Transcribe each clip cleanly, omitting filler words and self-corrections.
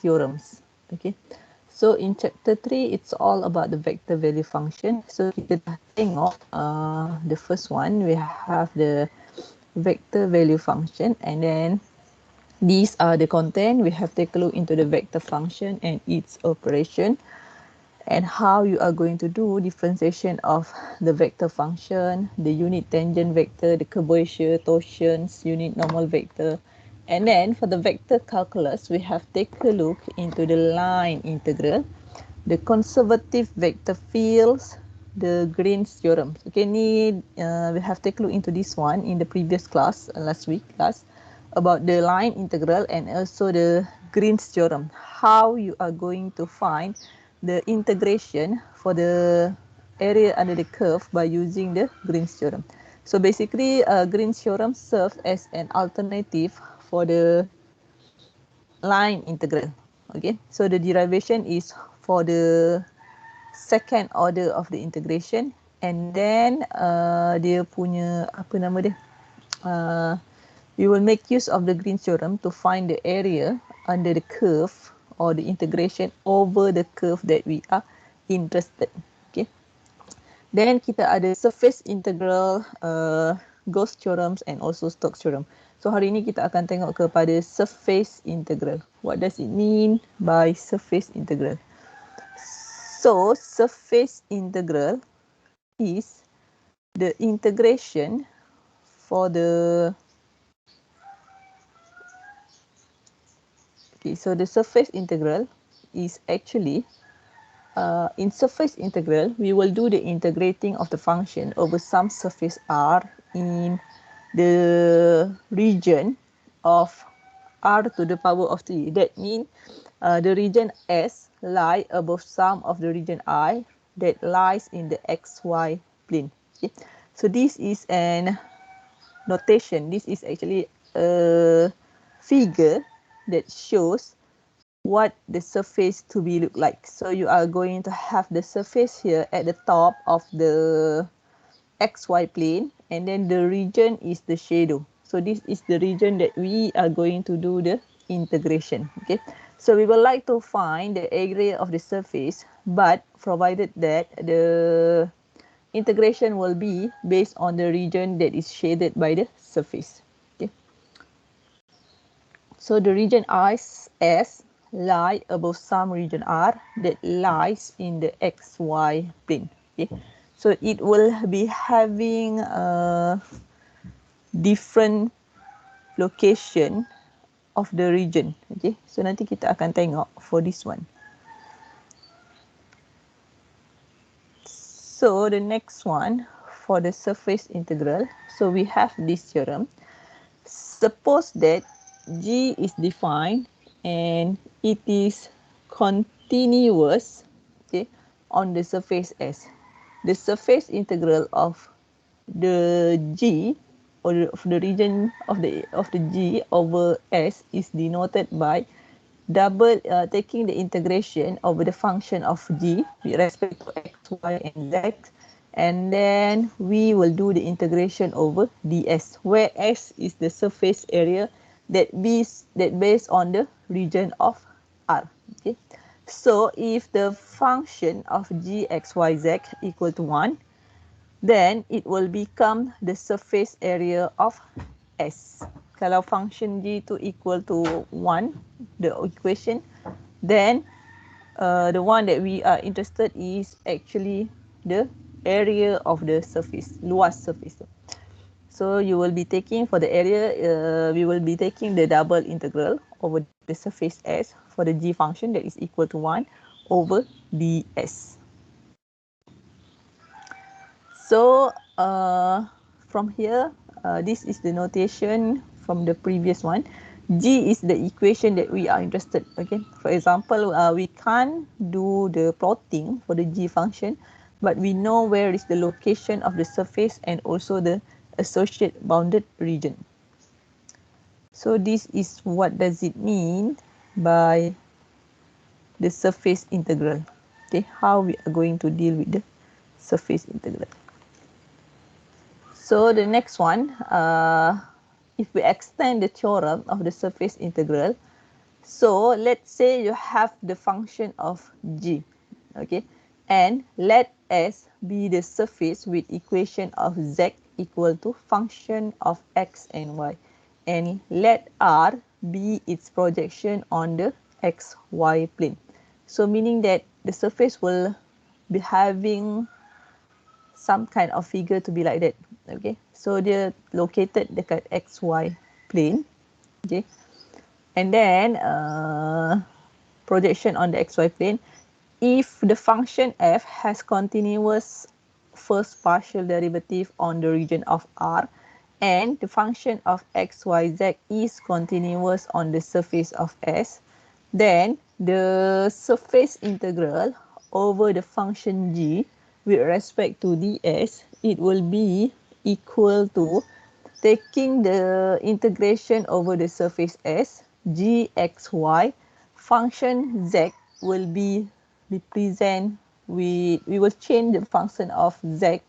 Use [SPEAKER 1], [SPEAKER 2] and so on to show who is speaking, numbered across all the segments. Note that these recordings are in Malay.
[SPEAKER 1] theorems. Okay, so in chapter 3 it's all about the vector value function. So kita dah tengok the first one, we have the vector value function, and then these are the content. We have taken a look into the vector function and its operation, and how you are going to do differentiation of the vector function, the unit tangent vector, the curvature, torsions, unit normal vector. And then for the vector calculus, we have taken a look into the line integral, the conservative vector fields, the Green's theorem. Okay, we have taken a look into this one in the previous class, last week class, about the line integral and also the Green's theorem. How you are going to find the integration for the area under the curve by using the Green's theorem. So basically, Green's theorem serves as an alternative for the line integral. Okay, so the derivation is for the second order of the integration, and then dia punya apa nama dia? We will make use of the Green's theorem to find the area under the curve or the integration over the curve that we are interested. Okay. Then kita ada surface integral, Gauss theorems and also Stokes theorem. So hari ini kita akan tengok kepada surface integral. What does it mean by surface integral? So surface integral is the integration for the so the surface integral is actually, in surface integral, we will do the integrating of the function over some surface R in the region of R to the power of 3. That means the region S lie above some of the region I that lies in the XY plane. Okay? So this is an notation. This is actually a figure that shows what the surface to be look like. So you are going to have the surface here at the top of the XY plane, and then the region is the shadow. So this is the region that we are going to do the integration. Okay, so we would like to find the area of the surface, but provided that the integration will be based on the region that is shaded by the surface. Okay, so the region S lie above some region R that lies in the XY plane. Okay, so it will be having a different location of the region. Okay, so nanti kita akan tengok for this one. So the next one for the surface integral. So we have this theorem. Suppose that G is defined and it is continuous, okay, on the surface S. The surface integral of the G or of the region of the G over S is denoted by taking the integration over the function of G with respect to X, Y, and Z, and then we will do the integration over ds, where S is the surface area that based on the region of R. Okay, so if the function of G, X, Y, Z equal to 1, then it will become the surface area of S. Kalau function G2 equal to 1, the equation, then the one that we are interested is actually the area of the surface, luas surface. So you will be taking for the area, we will be taking the double integral over the surface S for the G function that is equal to 1 over ds. So from here, this is the notation from the previous one. G is the equation that we are interested. Okay, for example, we can't do the plotting for the G function, but we know where is the location of the surface and also the associated bounded region. So this is what does it mean by the surface integral. Okay, how we are going to deal with the surface integral. So the next one, if we extend the theorem of the surface integral, So let's say you have the function of g, okay, and let S be the surface with equation of z equal to function of x and y, and let R be its projection on the xy plane. So meaning that the surface will be having some kind of figure to be like that. Okay, so dia located dekat xy plane. Okay, and then projection on the xy plane. If the function f has continuous first partial derivative on the region of R, and the function of x, y, z is continuous on the surface of S, then the surface integral over the function g with respect to ds, it will be equal to taking the integration over the surface S, gxy, function z will be represent with, we will change the function of z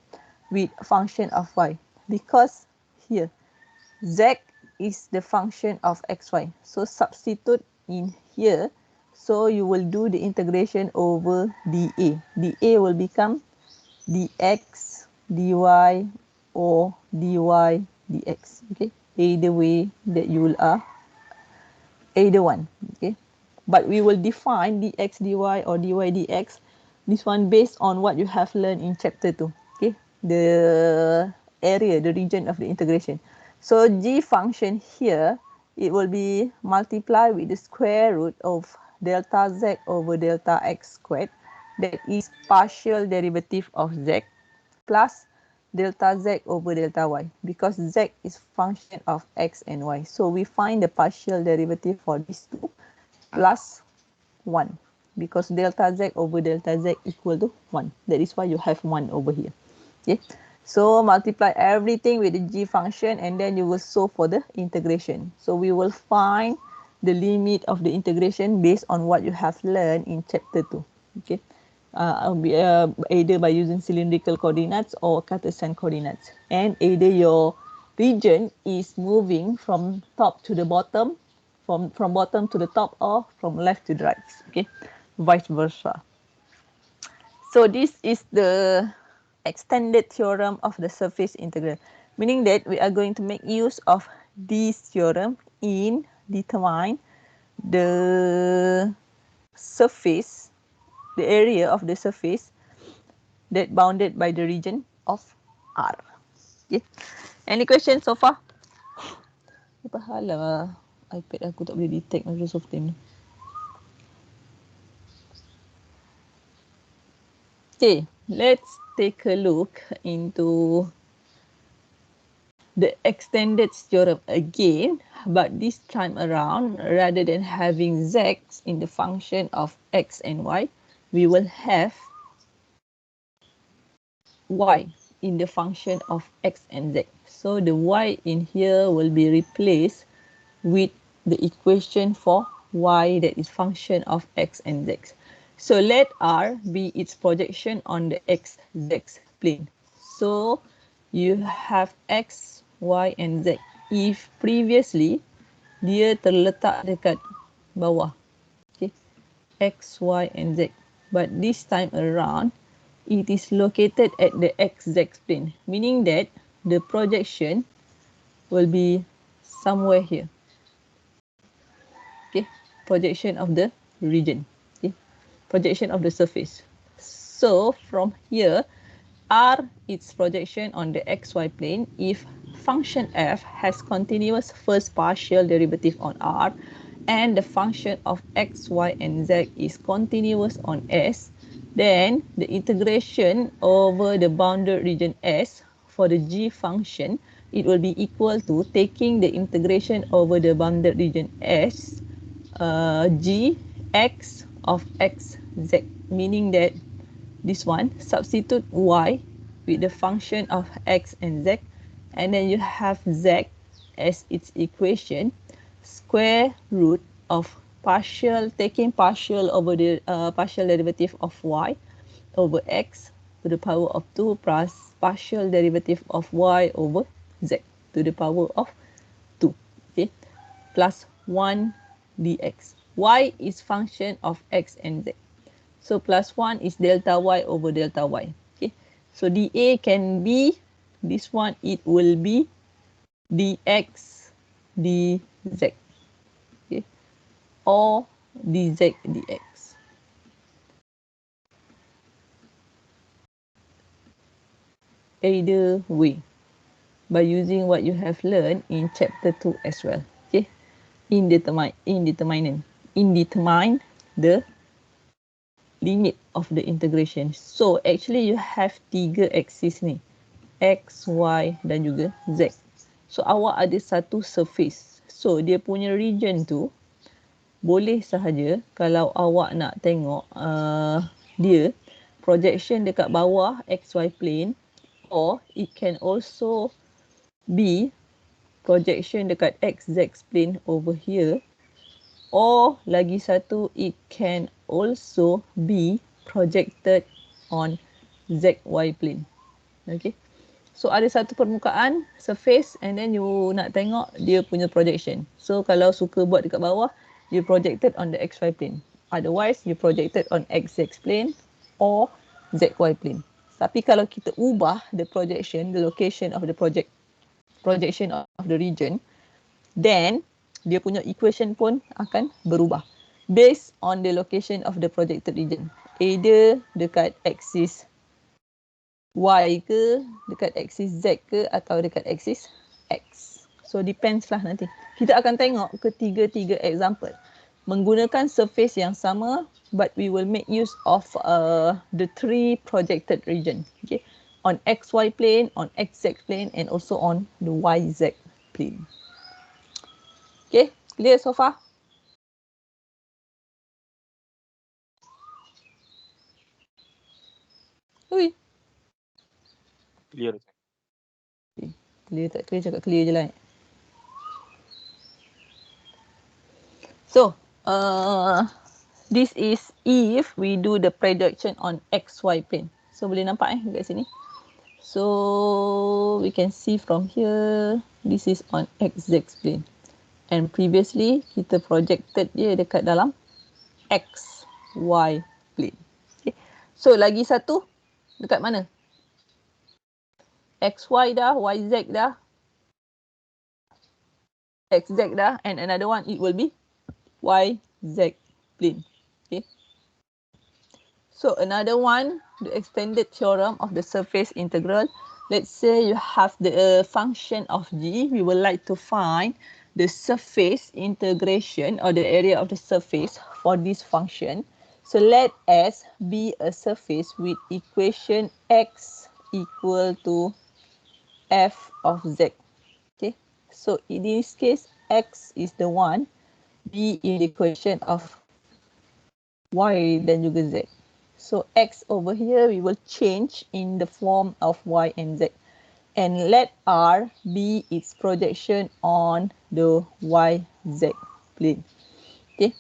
[SPEAKER 1] with function of y, because here z is the function of xy. So substitute in here. So you will do the integration over dA. dA will become dx, dy, or dy, dx. Okay, either way that you will either one. Okay, but we will define dx, dy, or dy, dx. This one based on what you have learned in chapter 2. Okay, the area, the region of the integration. So g function here, it will be multiplied with the square root of delta z over delta x squared. That is partial derivative of z plus delta z over delta y, because z is function of x and y. So we find the partial derivative for these two plus 1, because delta z over delta z equal to 1. That is why you have 1 over here. Okay, so multiply everything with the g function, and then you will solve for the integration. So we will find the limit of the integration based on what you have learned in chapter 2. Okay, either by using cylindrical coordinates or Cartesian coordinates, and either your region is moving from top to the bottom, from bottom to the top, or from left to the right. Okay, vice versa. So this is the extended theorem of the surface integral, meaning that we are going to make use of this theorem in determine the surface, the area of the surface that bounded by the region of R. Okay. Any questions so far? Apa hal lah iPad aku tak boleh detect Microsoft Teams. Okay, let's take a look into the extended theorem again, but this time around, rather than having z in the function of x and y, we will have y in the function of x and z. So the y in here will be replaced with the equation for y that is function of x and z. So let R be its projection on the x, z plane. So you have x, y and z. If previously dia terletak dekat bawah, okay, x, y and z, but this time around it is located at the xz plane, meaning that the projection will be somewhere here. Okay, projection of the region, okay, projection of the surface. So from here, R its projection on the xy plane if function f has continuous first partial derivative on R, and the function of x, y and z is continuous on S, then the integration over the bounded region S for the g function, it will be equal to taking the integration over the bounded region S, g x of x z, meaning that this one, substitute y with the function of x and z, and then you have z as its equation, square root of partial, taking partial over the partial derivative of y over x to the power of 2 plus partial derivative of y over z to the power of 2, okay, plus 1 dx. Y is function of X and Z. So plus 1 is delta Y over delta Y. Okay. So dA can be, this one it will be dx dz. Okay. Or dz dx. Either way, by using what you have learned in chapter 2 as well. Okay. Indetermine the limit of the integration. So actually you have 3 axis ni. X, Y dan juga Z. So awak ada satu surface. So dia punya region tu boleh sahaja kalau awak nak tengok dia projection dekat bawah XY plane, or it can also be projection dekat XZ plane over here, or lagi satu it can also be projected on ZY plane. Okay. So ada satu permukaan, surface, and then you nak tengok dia punya projection. So kalau suka buat dekat bawah, you projected on the XY plane. Otherwise, you projected on XZ plane or ZY plane. Tapi kalau kita ubah the projection, the location of the projection of the region, then dia punya equation pun akan berubah based on the location of the projected region. Either dekat axis Y ke, dekat axis Z ke, atau dekat axis X. So depends lah nanti. Kita akan tengok ketiga-tiga example menggunakan surface yang sama, but we will make use of the 3 projected region. Okay, on XY plane, on XZ plane, and also on the YZ plane. Okay, clear so far? Ui.
[SPEAKER 2] Clear.
[SPEAKER 1] Okay. Clear tak clear, cakap clear je lah. So, this is if we do the projection on XY plane. So, boleh nampak kat sini. So, we can see from here, this is on XZ plane. And previously, kita projected dia dekat dalam XY plane. Okay. So, lagi satu, dekat mana? XY dah, YZ dah, XZ dah, and another one, it will be YZ plane. Okay. So another one, the extended theorem of the surface integral. Let's say you have the function of G. We would like to find the surface integration or the area of the surface for this function. So let S be a surface with equation X equal to F of Z. Okay. So in this case, X is the one, be in the equation of Y dan juga Z. So X over here, we will change in the form of Y and Z. And let R be its projection on the YZ plane. Okay.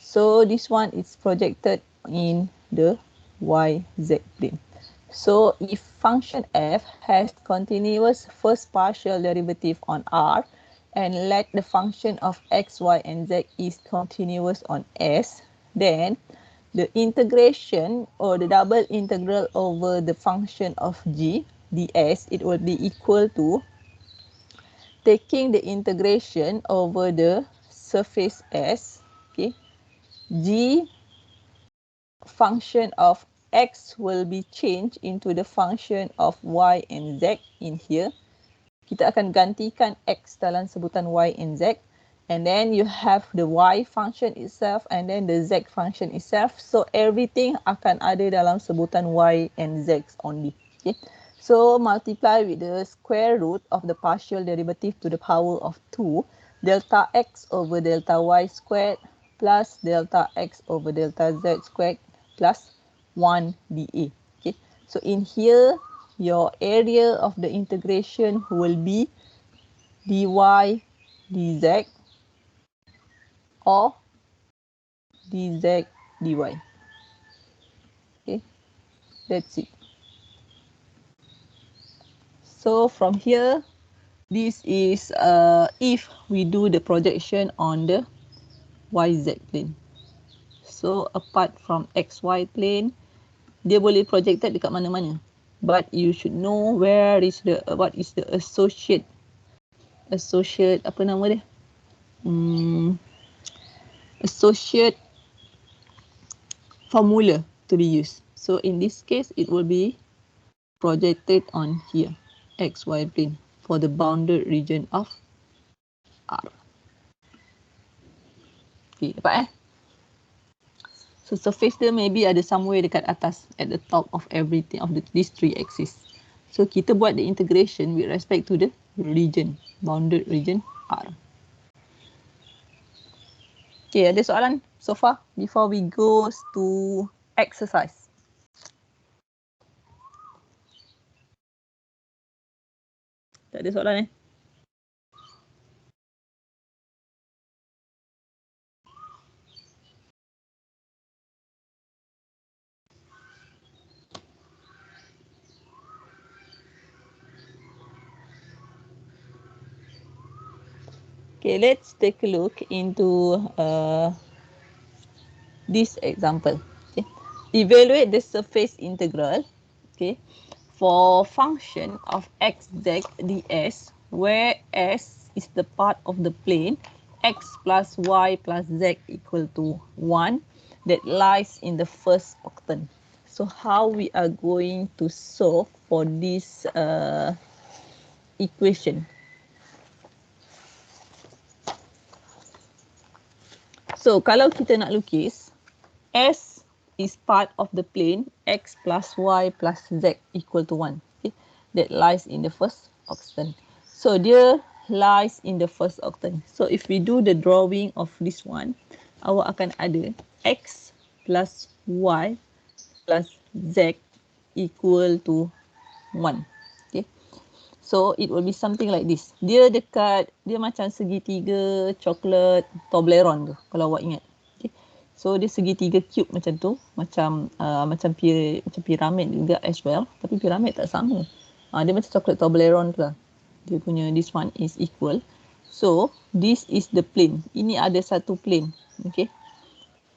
[SPEAKER 1] So this one is projected in the YZ plane. So if function f has continuous first partial derivative on R, and let the function of x, y, and z is continuous on S, then the integration or the double integral over the function of G ds, it will be equal to taking the integration over the surface S, okay, G function of X will be changed into the function of Y and Z in here. Kita akan gantikan X dalam sebutan Y and Z. And then you have the Y function itself and then the Z function itself. So everything akan ada dalam sebutan Y and Z only. Okay. So multiply with the square root of the partial derivative to the power of 2. Delta X over delta Y squared plus delta X over delta Z squared plus 1 dA. Okay. So in here, your area of the integration will be dy dz or dz dy. Okay. That's it. So from here, this is if we do the projection on the YZ plane. So apart from XY plane, dia boleh projected dekat mana-mana. But you should know what is the associate apa nama dia? Associate formula to be used. So in this case, it will be projected on here, XY plane for the bounded region of R. Okay, dapat So surface dia maybe ada somewhere dekat atas at the top of everything of these three axes. So kita buat the integration with respect to the region, bounded region R. Okay, ada soalan so far before we go to exercise? Tak ada soalan Okay, let's take a look into this example. Okay. Evaluate the surface integral, okay, for function of xz ds, where s is the part of the plane x plus y plus z equal to 1 that lies in the first octant. So how we are going to solve for this equation? So kalau kita nak lukis, S is part of the plane x plus y plus z equal to 1. Okay? That lies in the first octant. So dia lies in the first octant. So if we do the drawing of this one, awak akan ada x plus y plus z equal to 1. Okay? So it will be something like this. Dia macam segitiga coklat Toblerone tu kalau awak ingat. Okay. So dia segitiga cube macam tu, macam piramid juga as well, tapi piramid tak sama. Dia macam coklat Toblerone tu lah. Dia punya this one is equal. So this is the plane. Ini ada satu plane. Okay.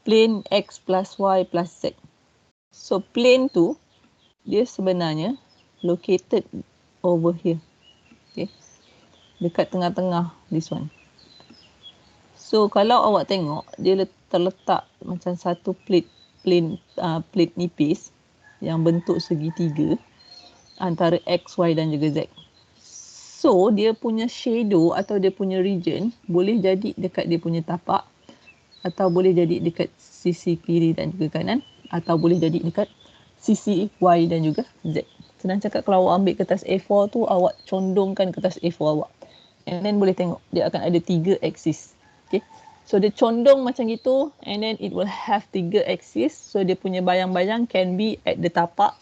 [SPEAKER 1] Plane x plus y plus z. So plane tu dia sebenarnya located over here. Okay. Dekat tengah-tengah this one. So kalau awak tengok, dia terletak macam satu plate nipis yang bentuk segitiga antara x, y dan juga z. So dia punya shadow atau dia punya region boleh jadi dekat dia punya tapak, atau boleh jadi dekat sisi kiri dan juga kanan, atau boleh jadi dekat sisi y dan juga z. Senang cakap, kalau awak ambil kertas A4 tu, awak condongkan kertas A4 awak. And then boleh tengok, dia akan ada 3 axis. Okay. So dia condong macam gitu, and then it will have 3 axis. So dia punya bayang-bayang can be at the tapak,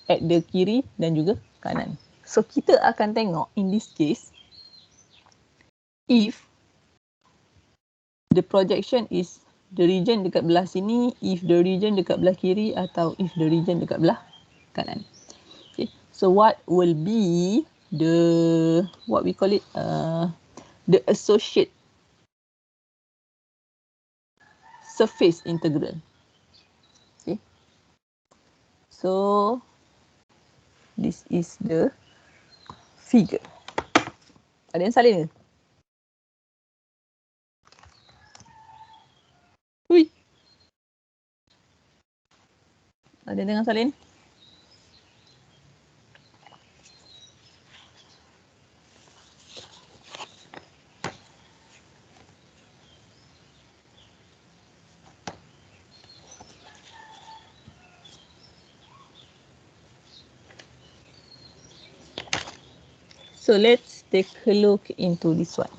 [SPEAKER 1] at the kiri dan juga kanan. So kita akan tengok in this case, if the projection is the region dekat belah sini, if the region dekat belah kiri, atau if the region dekat belah kanan. Okay. So what will be the, what we call it, the associate surface integral. Okay. So this is the figure. Ada yang salin ke? Ui. Ada yang dengar salin? So let's take a look into this one.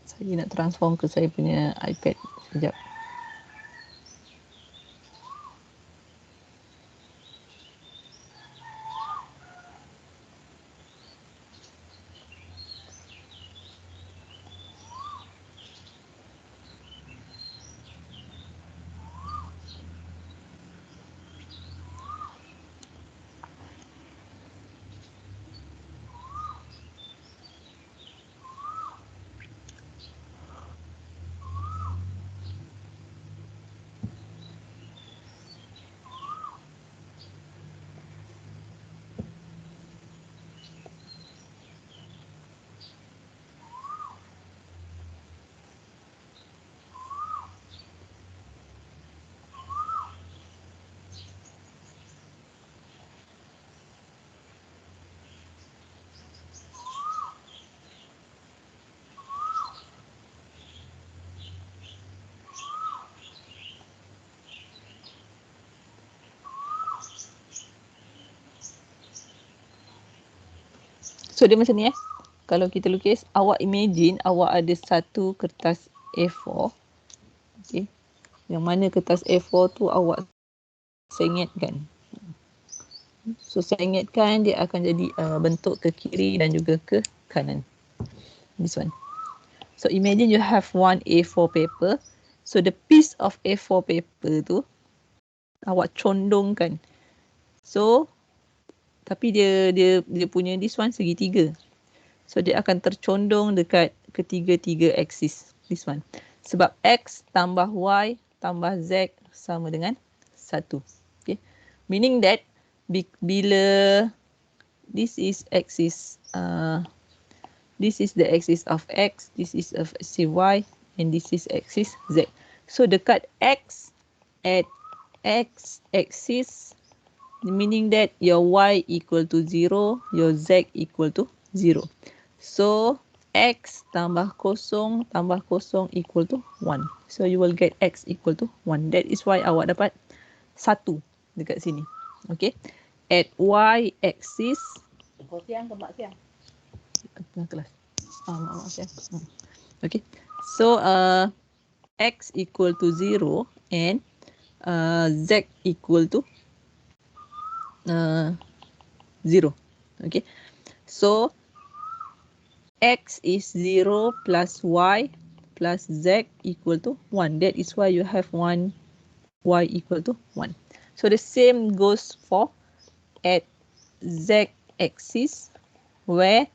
[SPEAKER 1] Saya nak transform ke saya punya iPad sekejap. So dia macam ni Kalau kita lukis, awak imagine awak ada satu kertas A4. Okay. Yang mana kertas A4 tu awak sengitkan. So sengitkan dia akan jadi bentuk ke kiri dan juga ke kanan. This one. So imagine you have one A4 paper. So the piece of A4 paper tu awak condongkan. So tapi dia punya this one segitiga. So dia akan tercondong dekat ketiga-tiga aksis. This one. Sebab X tambah Y tambah Z sama dengan 1. Okay. Meaning that bila this is axis, this is the axis of X, this is of Y, and this is axis Z. So dekat X, at X axis, meaning that your Y equal to 0, your Z equal to 0. So X tambah kosong equal to 1. So you will get X equal to 1. That is why awak dapat 1 dekat sini. Okay. At Y axis. Kau siang ke mak siang? Tengah kelas. Mak siang. Okay. So X equal to 0 and Z equal to 0. Okay. So X is 0 plus Y plus Z equal to 1. That is why you have 1 Y equal to 1. So the same goes for at Z axis where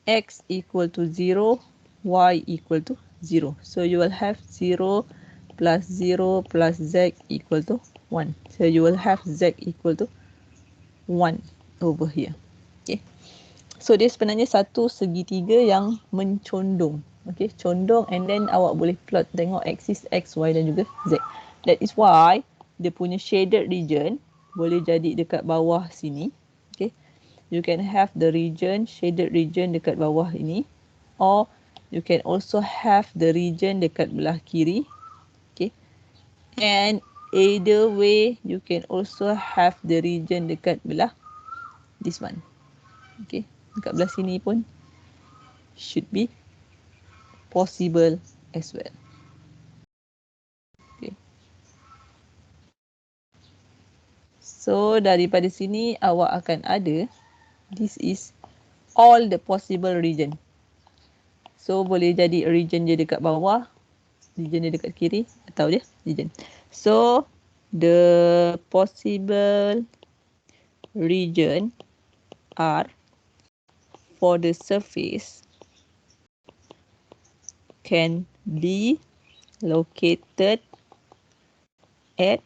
[SPEAKER 1] X equal to 0, Y equal to 0. So you will have 0 plus Z equal to 1. So you will have Z equal to 1 over here. Okay. So dia sebenarnya satu segitiga yang mencondong. Okay, condong and then awak boleh plot tengok axis X, Y dan juga Z. That is why dia punya shaded region boleh jadi dekat bawah sini. Okay, you can have the region, shaded region dekat bawah ini. Or you can also have the region dekat belah kiri. Okay, and either way you can also have the region dekat belah this one. Okay, dekat belah sini pun should be possible as well. Okay. So daripada sini awak akan ada, this is all the possible region. So boleh jadi region dia dekat bawah, region dia dekat kiri atau dia region. So the possible region are for the surface can be located at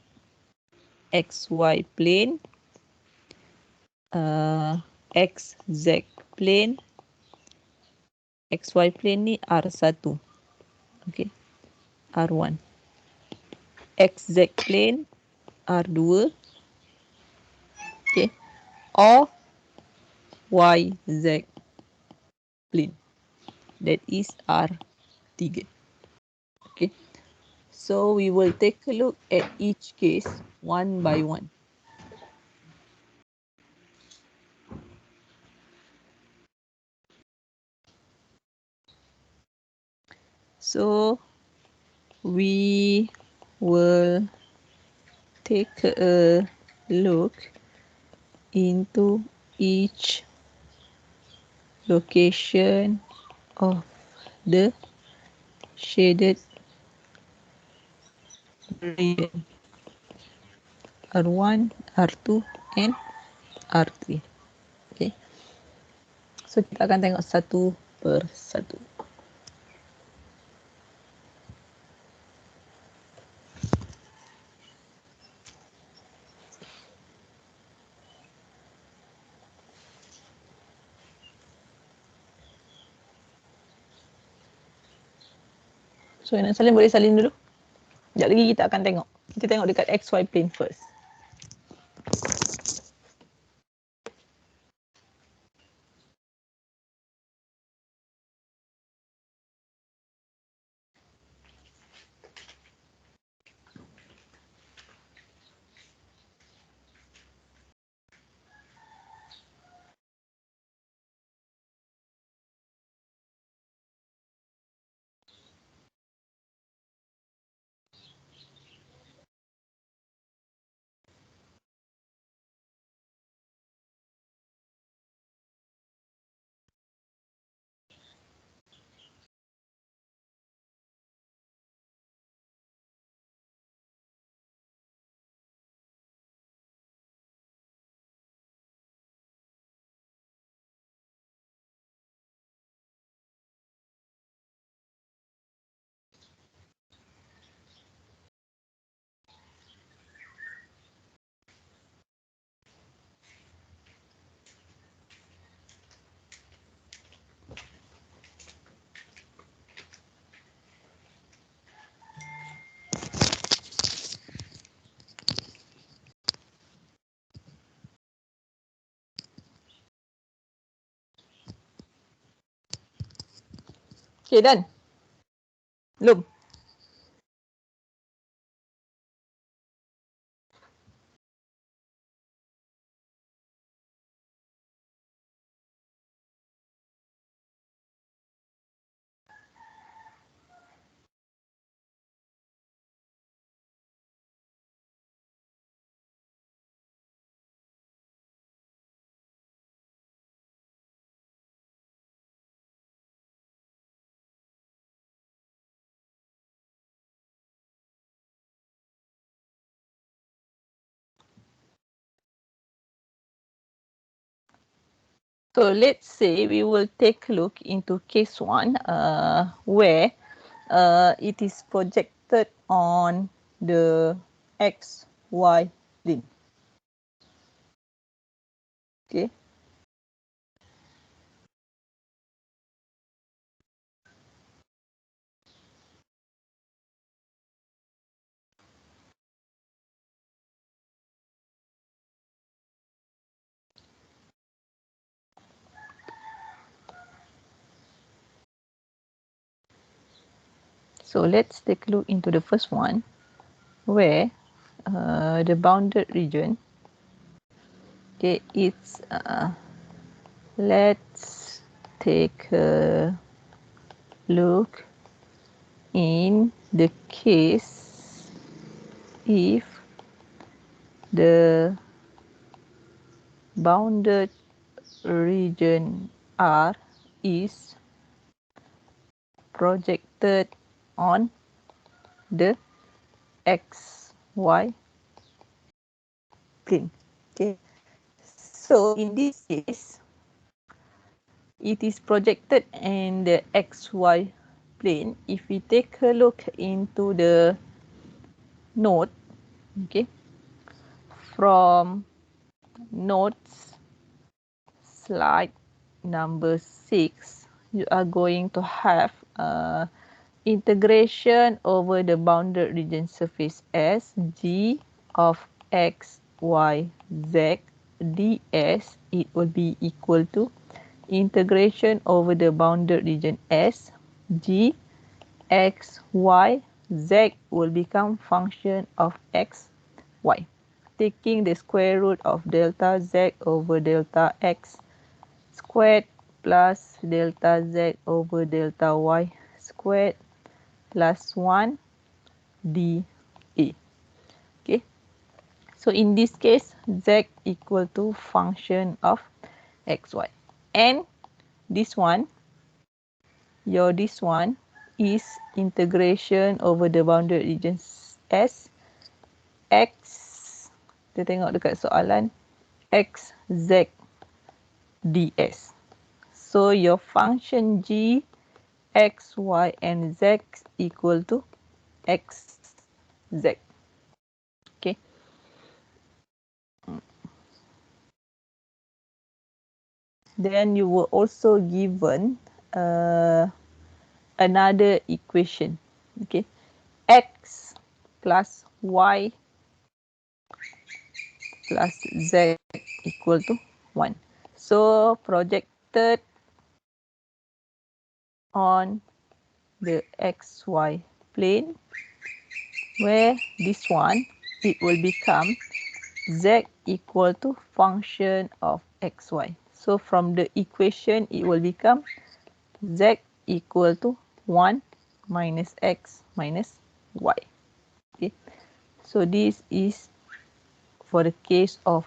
[SPEAKER 1] XY plane, XZ plane. XY plane ni R1. Okay. R1. XZ plane R2. Okay. Or YZ plane. That is R3. Okay. So we will take a look at each case one by one. So we will take a look into each location of the shaded region R1, R2 and R3. Okay. So kita akan tengok satu per satu. So yang nak salin boleh salin dulu. Sekejap lagi kita akan tengok. Kita tengok dekat XY plane first. Okay, done. Belum? So let's say we will take a look into case 1 where it is projected on the XY plane. Okay. So let's take a look into the first one where the bounded region, okay, it's let's take a look in the case if the bounded region R is projected on the XY plane. Okay. So in this case, it is projected in the XY plane. If we take a look into the node, okay, from nodes slide number 6, you are going to have integration over the bounded region surface S G of x, y, z ds. It will be equal to integration over the bounded region S G x, y, z will become function of x, y. Taking the square root of delta z over delta x squared plus delta z over delta y squared plus 1 dA. Okay. So in this case, z equal to function of xy. And this one, this one is integration over the bounded region S x. Kita tengok dekat soalan x z ds. So your function g, x, y and z equal to x, z. Okay. Then you were also given another equation. Okay. X plus y plus z equal to 1. So projected on the xy plane, where this one, it will become z equal to function of xy. So from the equation, it will become z equal to 1 minus x minus y. Okay. So this is for the case of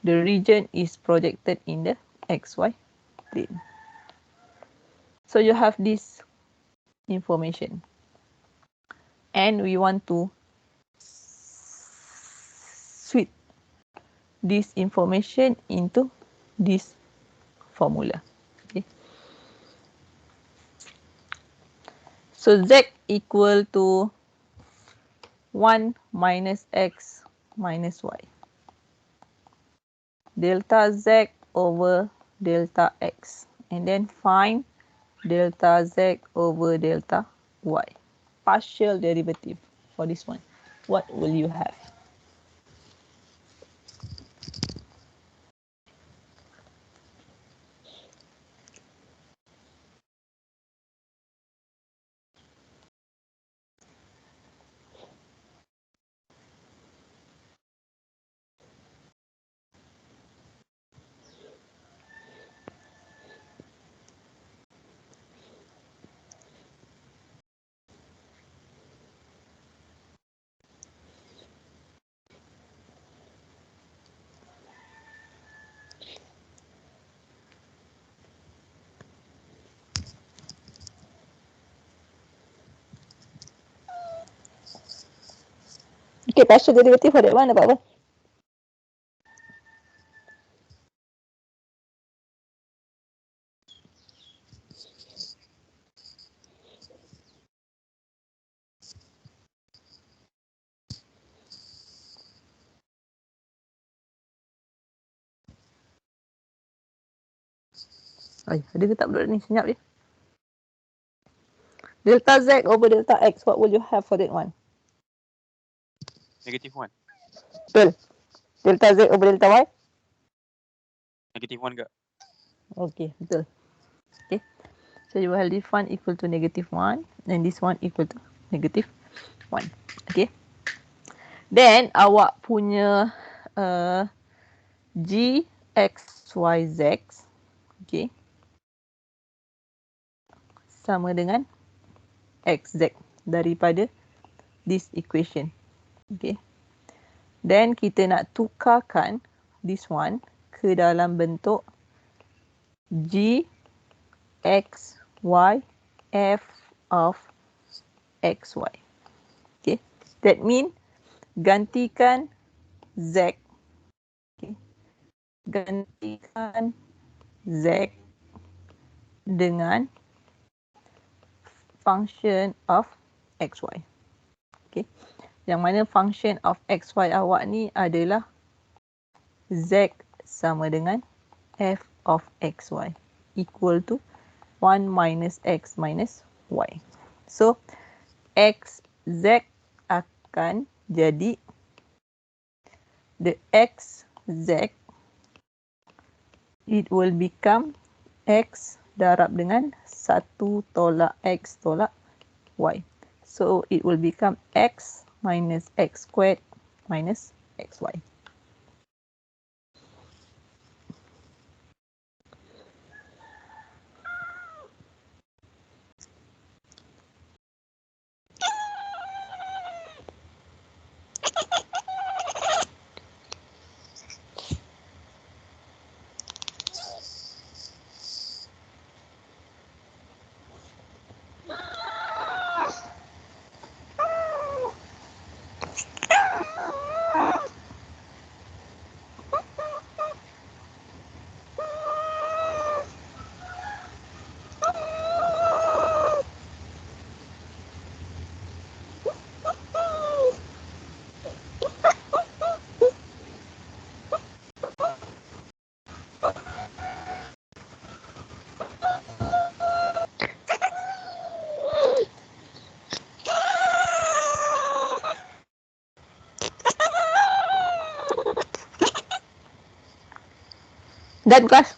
[SPEAKER 1] the region is projected in the xy plane. So you have this information. And we want to switch this information into this formula. Okay. So z equal to 1 minus x minus y. Delta z over delta x. And then find delta z over delta y. Partial derivative for this one. What will you have? Okay, partial derivative for that one dapat apa? Ay, ada ke tak budak ni? Senyap dia. Delta Z over delta X, what will you have for that one?
[SPEAKER 2] -1.
[SPEAKER 1] Betul. Delta Z over delta Y?
[SPEAKER 2] -1 ke?
[SPEAKER 1] Okay, betul. Okay. So you will have this one equal to -1 and this one equal to -1. Okay. Then awak punya G, X, Y, Z. Okay. Sama dengan XZ daripada this equation. Okay. Then kita nak tukarkan this one ke dalam bentuk G, X, Y, F of XY. Okay. That mean gantikan Z. Okay. Gantikan Z dengan function of XY. Okay. Yang mana function of XY awak ni adalah Z sama dengan F of XY equal to 1 minus X minus Y. So, XZ akan jadi the XZ, it will become X darab dengan 1 tolak X tolak Y. So, it will become X minus X squared minus XY. Done class.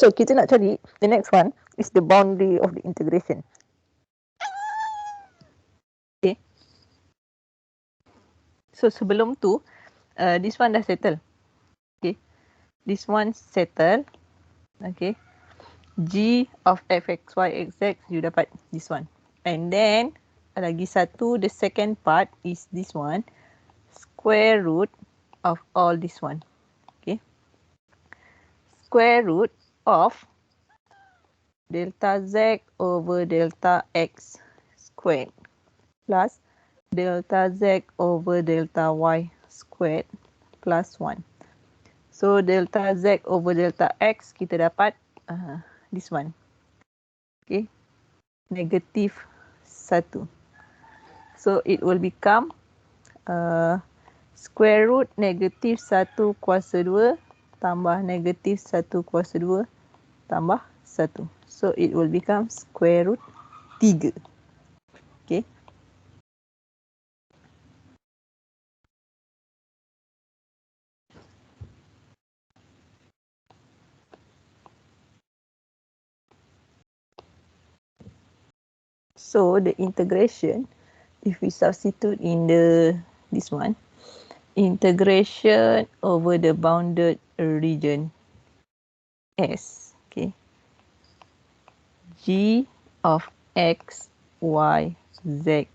[SPEAKER 1] So kita nak cari the next one is the boundary of the integration. Okay. So sebelum tu this one dah settle. Okay. This one settle. Okay. G of f x y x z you dapat this one. And then lagi satu, the second part is this one, square root of all this one. Okay. Square root of delta z over delta x squared plus delta z over delta y squared plus 1. So delta z over delta x kita dapat this one. Okay. Negative 1. So it will become square root negative 1 kuasa 2 tambah negative 1 kuasa 2 tambah 1. So it will become square root 3. Okay. So the integration, if we substitute in this one, integration over the bounded region S, okay, G of x, y, z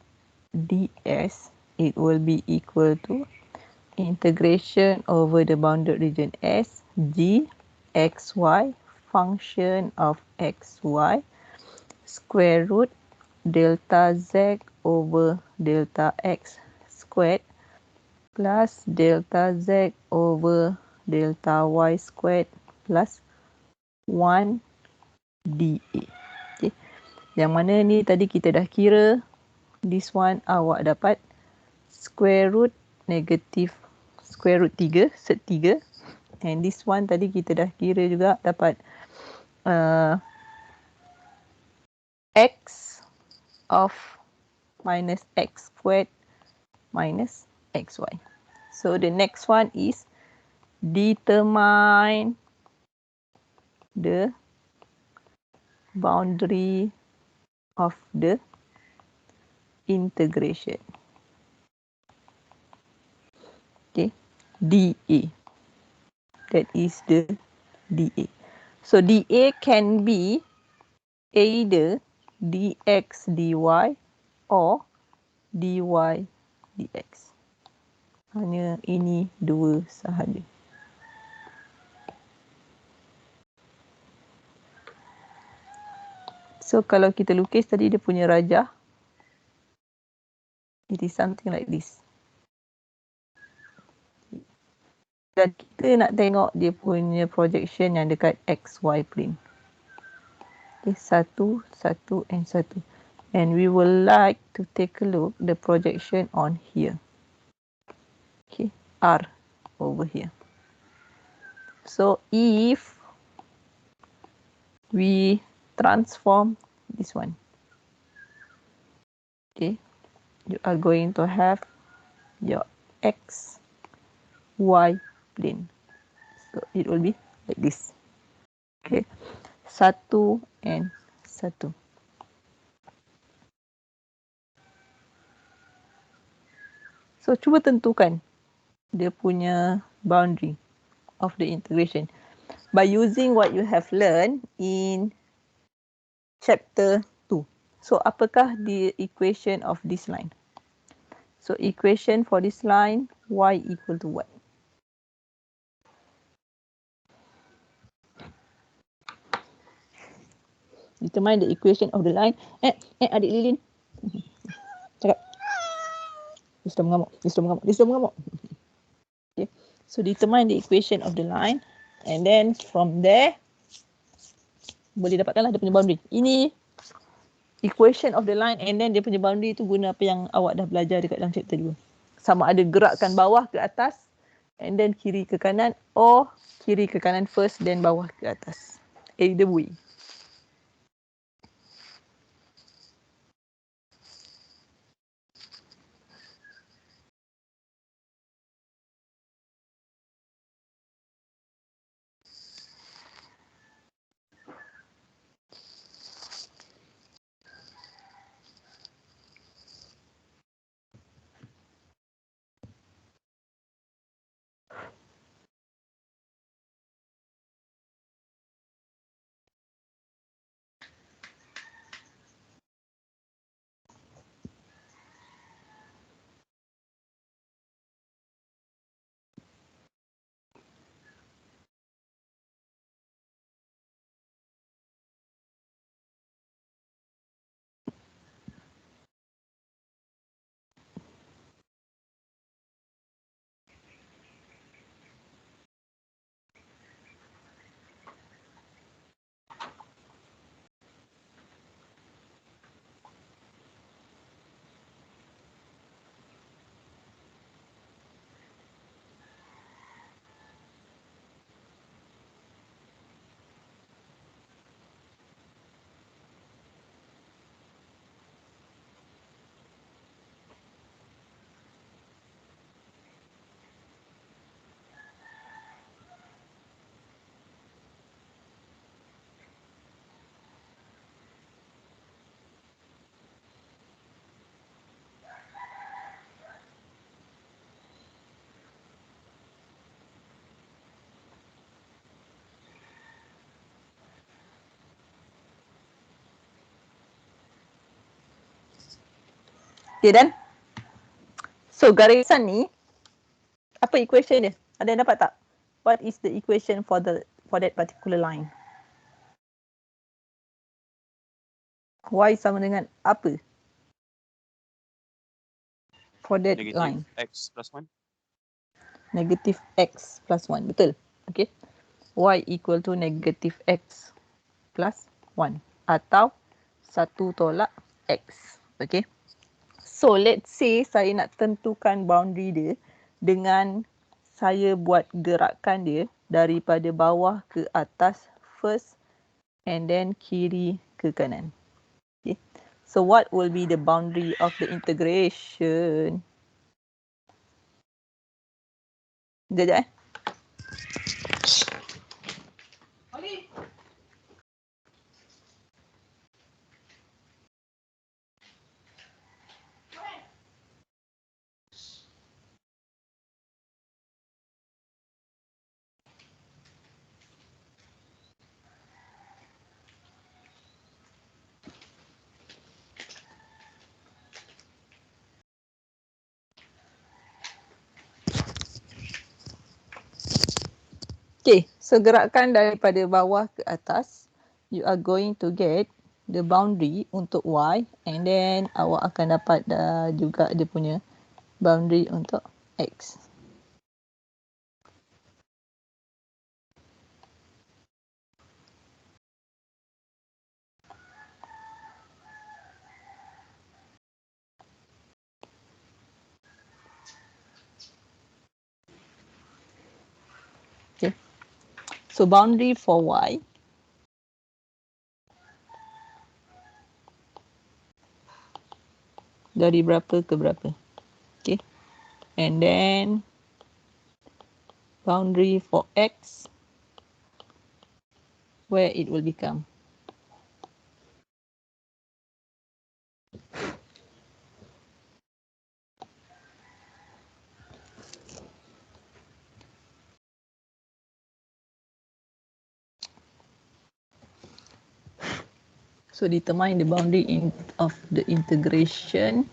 [SPEAKER 1] ds, it will be equal to integration over the bounded region S, G, x, y, function of x, y, square root delta z over delta x squared plus delta z over delta y squared plus 1 dA. Okay. Yang mana ni tadi kita dah kira, this one awak dapat square root negatif square root 3, set 3. And this one tadi kita dah kira juga dapat x of minus x squared minus xy. So the next one is determine the boundary of the integration. Okay, dA. That is the dA. So dA can be either dx dy or dy dx. Hanya ini dua sahaja. So kalau kita lukis tadi dia punya rajah, it is something like this. Dan kita nak tengok dia punya projection yang dekat XY plane. Okay, 1, 1 and 1. And we will like to take a look the projection on here. Okay, R over here. So if we transform this one, okay, you are going to have your X, Y plane. So it will be like this. Okay, 1 and 1. So cuba tentukan dia punya boundary of the integration by using what you have learned in chapter 2. So apakah the equation of this line? So equation for this line, y equal to what? Determine the equation of the line. Adik Lilin. Cakap. Dia sudah mengamuk. Okay. So determine the equation of the line. And then from there, boleh dapatkanlah dia punya boundary. Ini equation of the line and then dia punya boundary tu guna apa yang awak dah belajar dekat dalam chapter 2. Sama ada gerakkan bawah ke atas and then kiri ke kanan or kiri ke kanan first then bawah ke atas. Either way. Okay dan? So garisan ni, apa equation dia? Ada yang dapat tak? What is the equation for that particular line? Y sama dengan apa? For that
[SPEAKER 2] Negative
[SPEAKER 1] line.
[SPEAKER 2] X plus 1.
[SPEAKER 1] Negative X plus 1. Betul. Okay. Y equal to negative X plus 1. Atau 1 tolak X. Okay. So let's say saya nak tentukan boundary dia dengan saya buat gerakan dia daripada bawah ke atas first and then kiri ke kanan. Okay. So what will be the boundary of the integration? Sekejap eh. Okay, so gerakan daripada bawah ke atas, you are going to get the boundary untuk Y and then awak akan dapat juga dia punya boundary untuk X. Okay, so boundary for Y dari berapa ke berapa. Okay, and then boundary for X, where it will become. So determine the boundary of the integration.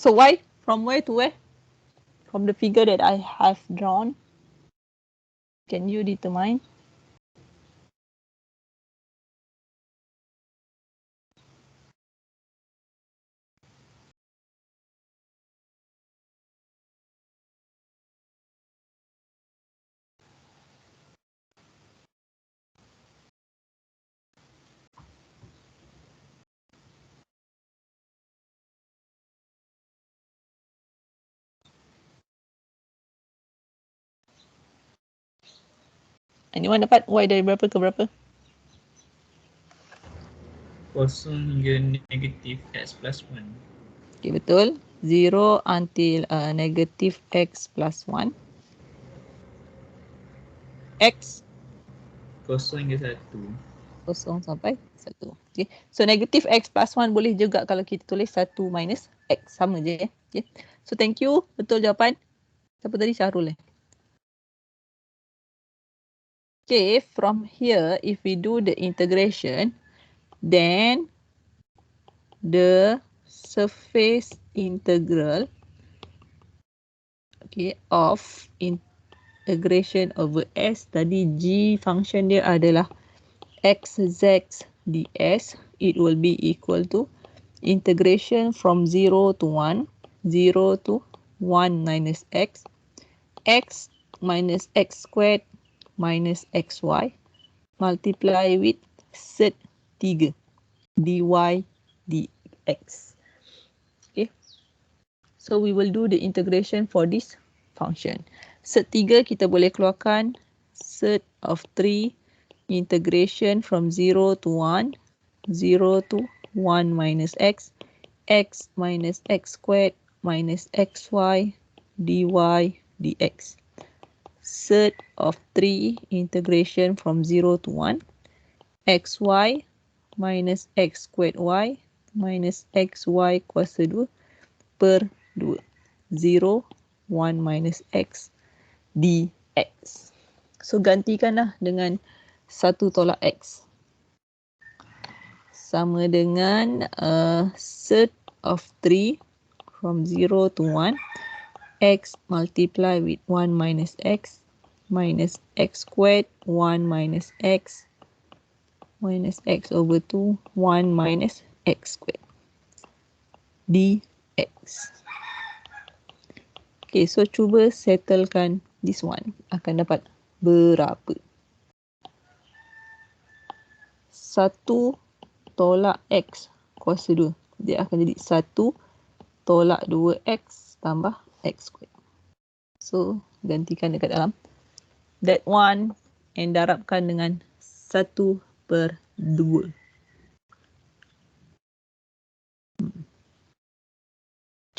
[SPEAKER 1] So why? From where to where? From the figure that I have drawn. Can you determine? Anyone dapat Y dari berapa ke berapa?
[SPEAKER 3] 0 hingga negatif X plus 1.
[SPEAKER 1] Okay, betul. 0 until negative X plus 1. X
[SPEAKER 3] 0 hingga 1.
[SPEAKER 1] 0 sampai 1. Okay. So negative X plus 1 boleh juga kalau kita tulis 1 minus X. Sama je. Okay. So thank you. Betul jawapan. Siapa tadi? Syahrul eh? Okay, from here, if we do the integration, then the surface integral, okay, of integration over S, tadi G function dia adalah xz ds, it will be equal to integration from 0 to 1, 0 to 1 minus x, x minus x squared minus xy multiply with set 3 dy dx. Okay, so we will do the integration for this function. Set 3 kita boleh keluarkan set of 3 integration from 0 to 1, 0 to 1 minus x, x minus x squared minus xy dy dx. Set of 3 integration from 0 to 1, xy minus x squared y minus xy kuasa 2 per 2. 0, 1 minus x dx. So gantikanlah dengan 1 tolak x. Sama dengan set of 3 from 0 to 1. X multiply with 1 minus x squared 1 minus x over 2 1 minus x squared dx. Okay, so cuba settlekan this one. Akan dapat berapa? 1 tolak x kuasa 2. Dia akan jadi 1 tolak 2x tambah x squared. So, gantikan dekat dalam that one and darabkan dengan 1/2.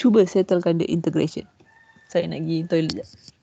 [SPEAKER 1] Cuba settlekan the integration. Saya nak pergi toilet sekejap.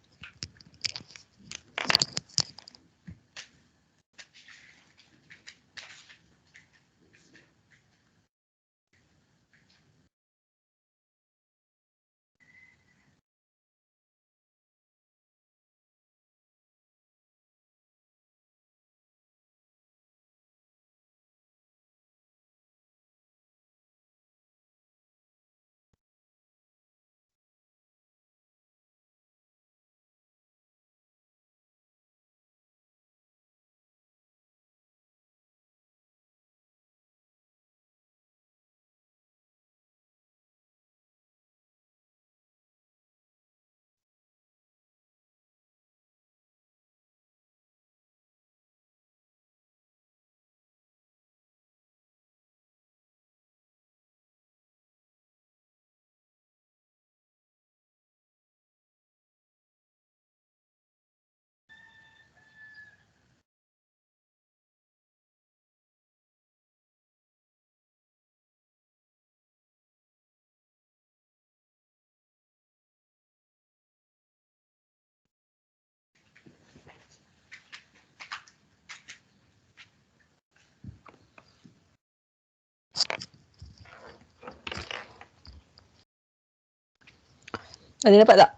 [SPEAKER 1] Ada dapat tak?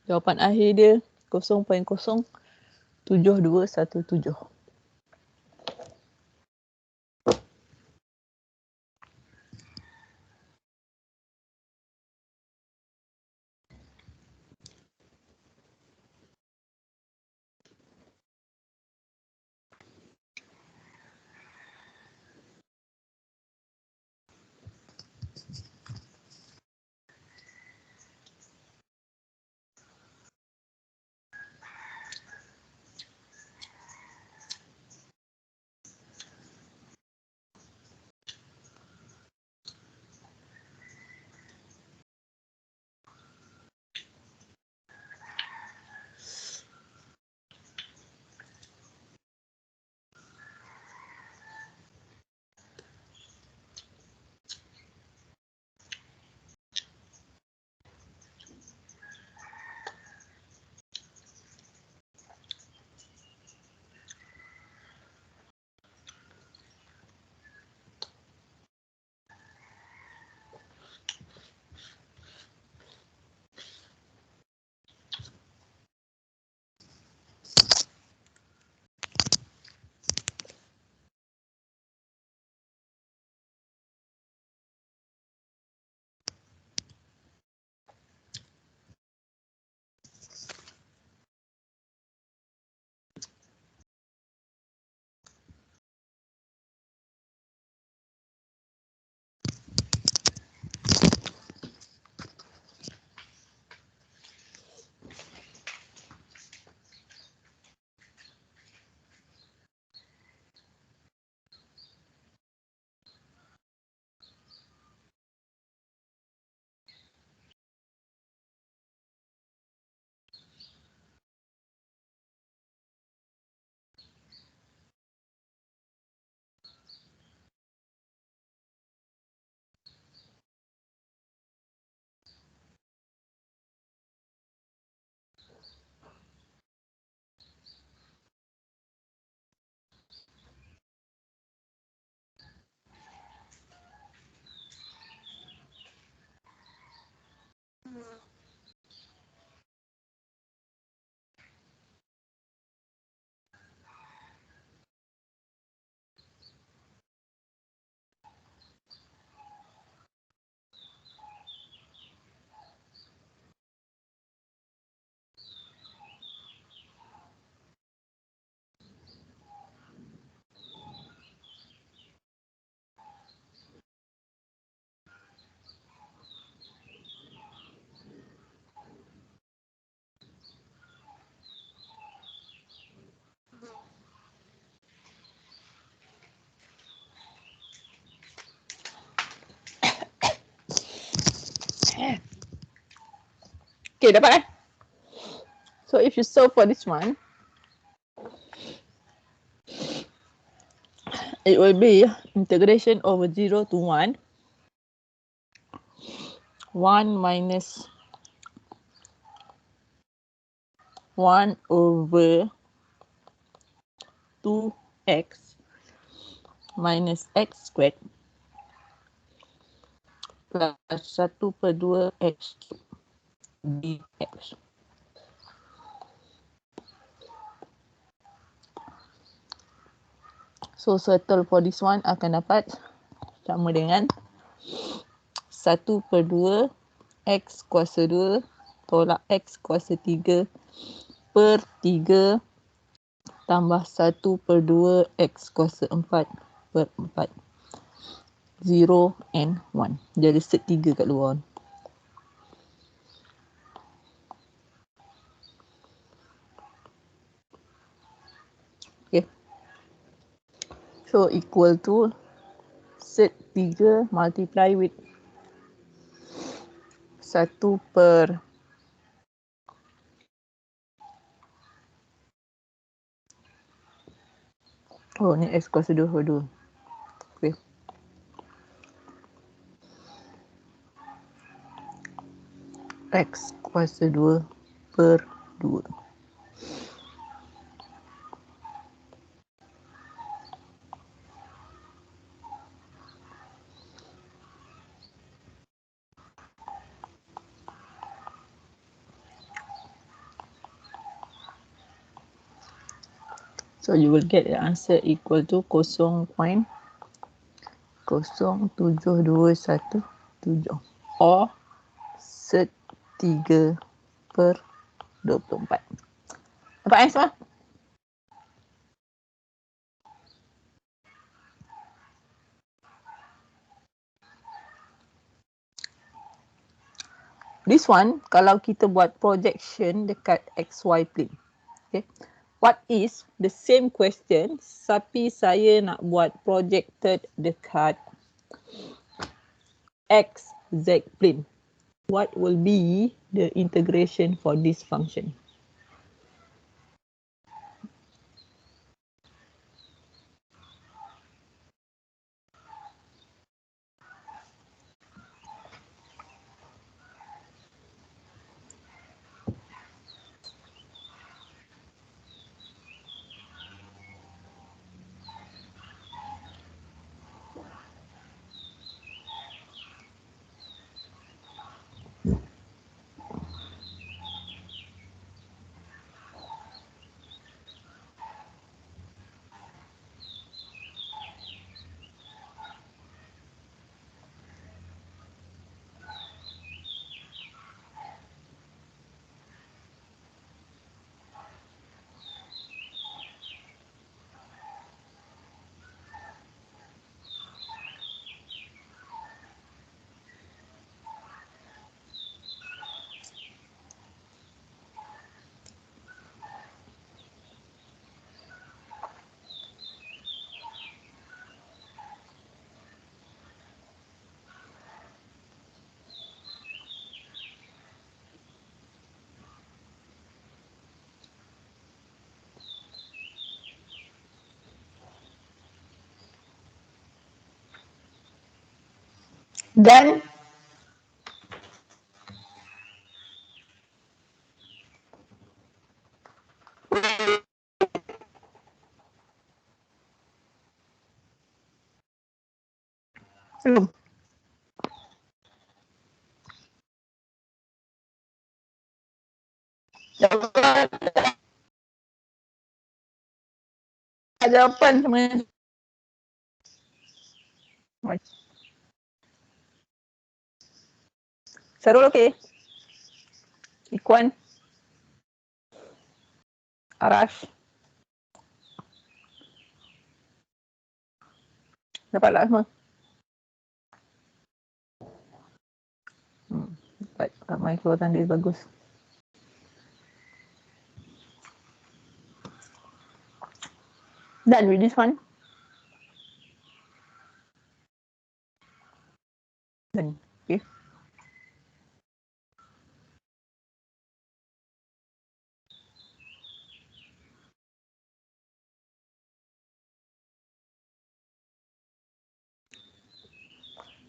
[SPEAKER 1] Jawapan akhir dia 0.07217. Okay, dapat eh? So if you solve for this one, it will be integration over 0 to 1. 1 minus 1 over 2x minus x squared plus 1/2 x cubed dx. So settle for this one akan dapat sama dengan 1/2 x kuasa 2 tolak x kuasa 3 per 3 tambah 1/2 x kuasa 4 per 4. 0 and 1. Jadi set 3 kat luar. Okay. So equal to set 3 multiply with 1 per oh ni x kuasa 2 per 2. Okay. X kuasa 2 per 2. So you will get the answer equal to 0.07217 or set 3 per 24. Dapat answer? This one, kalau kita buat projection dekat XY plane. Okay. What is the same question tapi saya nak buat projected dekat XZ plane. What will be the integration for this function? Dan belum. Jawapan sebenarnya. Sarul okey? Ikuan? Arash? Dapatlah semua? Dapat. Ramai keluaran dia bagus. Done with this one? Done. Okay.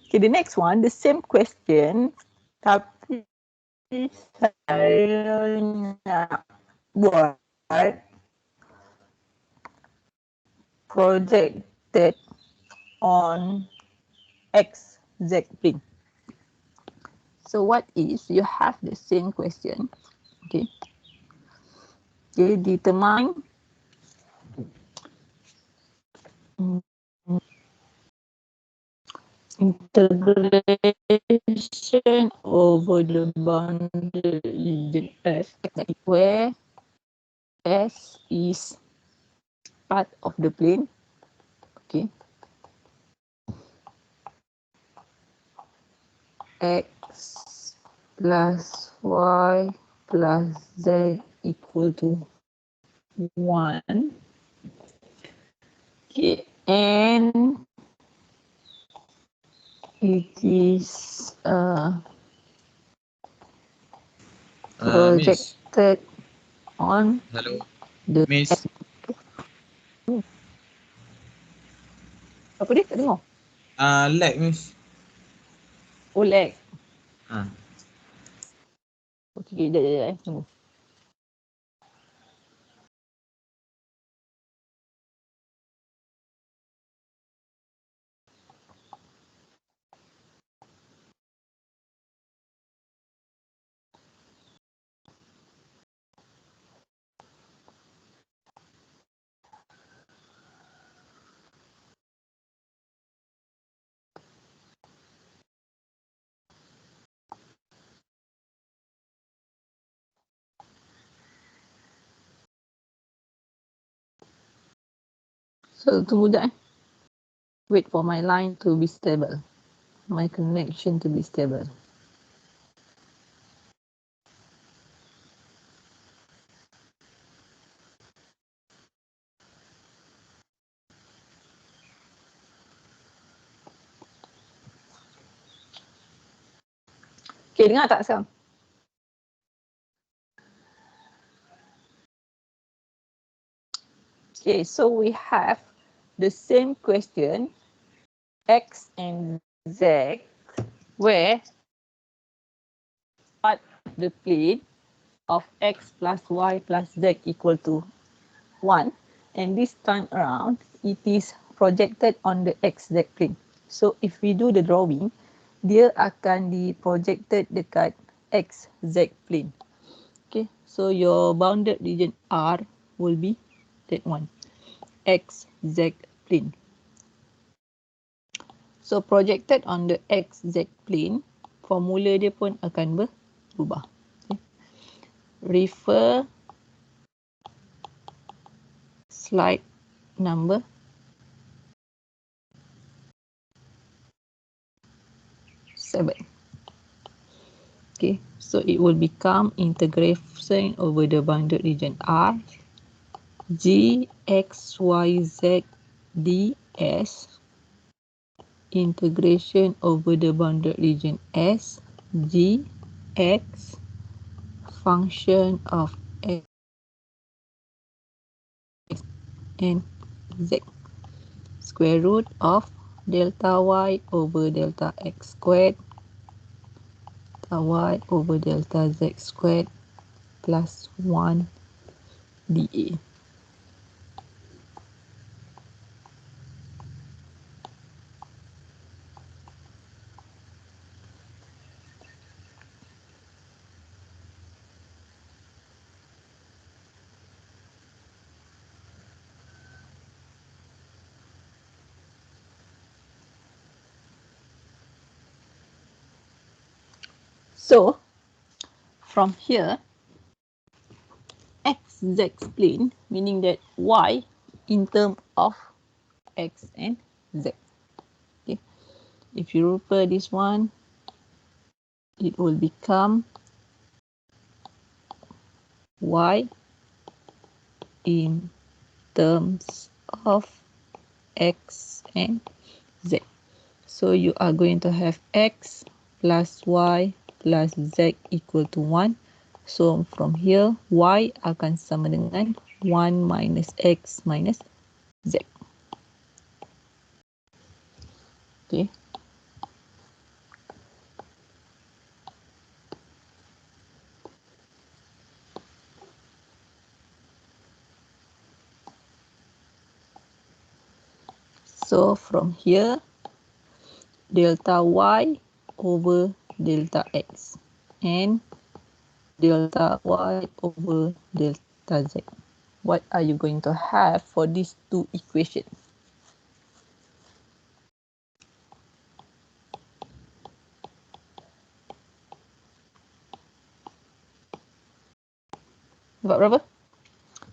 [SPEAKER 1] Okay, the next one, the same question, tapi saya nak buat projected on XZ plane. So what is, you have the same question, okay. Okay, determine integration over the bounded region S, where S is part of the plane, okay. X plus Y plus Z equal to 1. Okay, and it is
[SPEAKER 3] Miss.
[SPEAKER 1] projected on
[SPEAKER 3] Hello,
[SPEAKER 1] the
[SPEAKER 3] Miss.
[SPEAKER 1] apa dia? Tak dengar.
[SPEAKER 3] Lag, Miss.
[SPEAKER 1] Oh, lag.
[SPEAKER 3] Ah.
[SPEAKER 1] Okay, sekejap, tunggu. So, tunggu sekejap. Wait for my line to be stable. My connection to be stable. Okay, dengar tak sekarang? Okay, so we have the same question, X and Z, where part of the plane of X plus Y plus Z equal to 1. And this time around, it is projected on the XZ plane. So, if we do the drawing, dia akan di projected dekat XZ plane. Okay, so your bounded region R will be that one, XZ plane. So projected on the XZ plane, formula dia pun akan berubah. Okay. Refer slide number 7. Okay, so it will become integration over the bounded region R, G X Y Z ds integration over the bounded region S, G X function of X and Z, square root of delta Y over delta X squared, delta Y over delta Z squared plus 1 dA. So, from here, XZ plane, meaning that Y in terms of X and Z. Okay. If you refer this one, it will become Y in terms of X and Z. So you are going to have X plus Y plus Z equal to 1. So from here, Y akan sama dengan 1 minus X minus Z. Okay. So from here, delta y over delta x and delta y over delta z. What are you going to have for these two equations? Dapat berapa?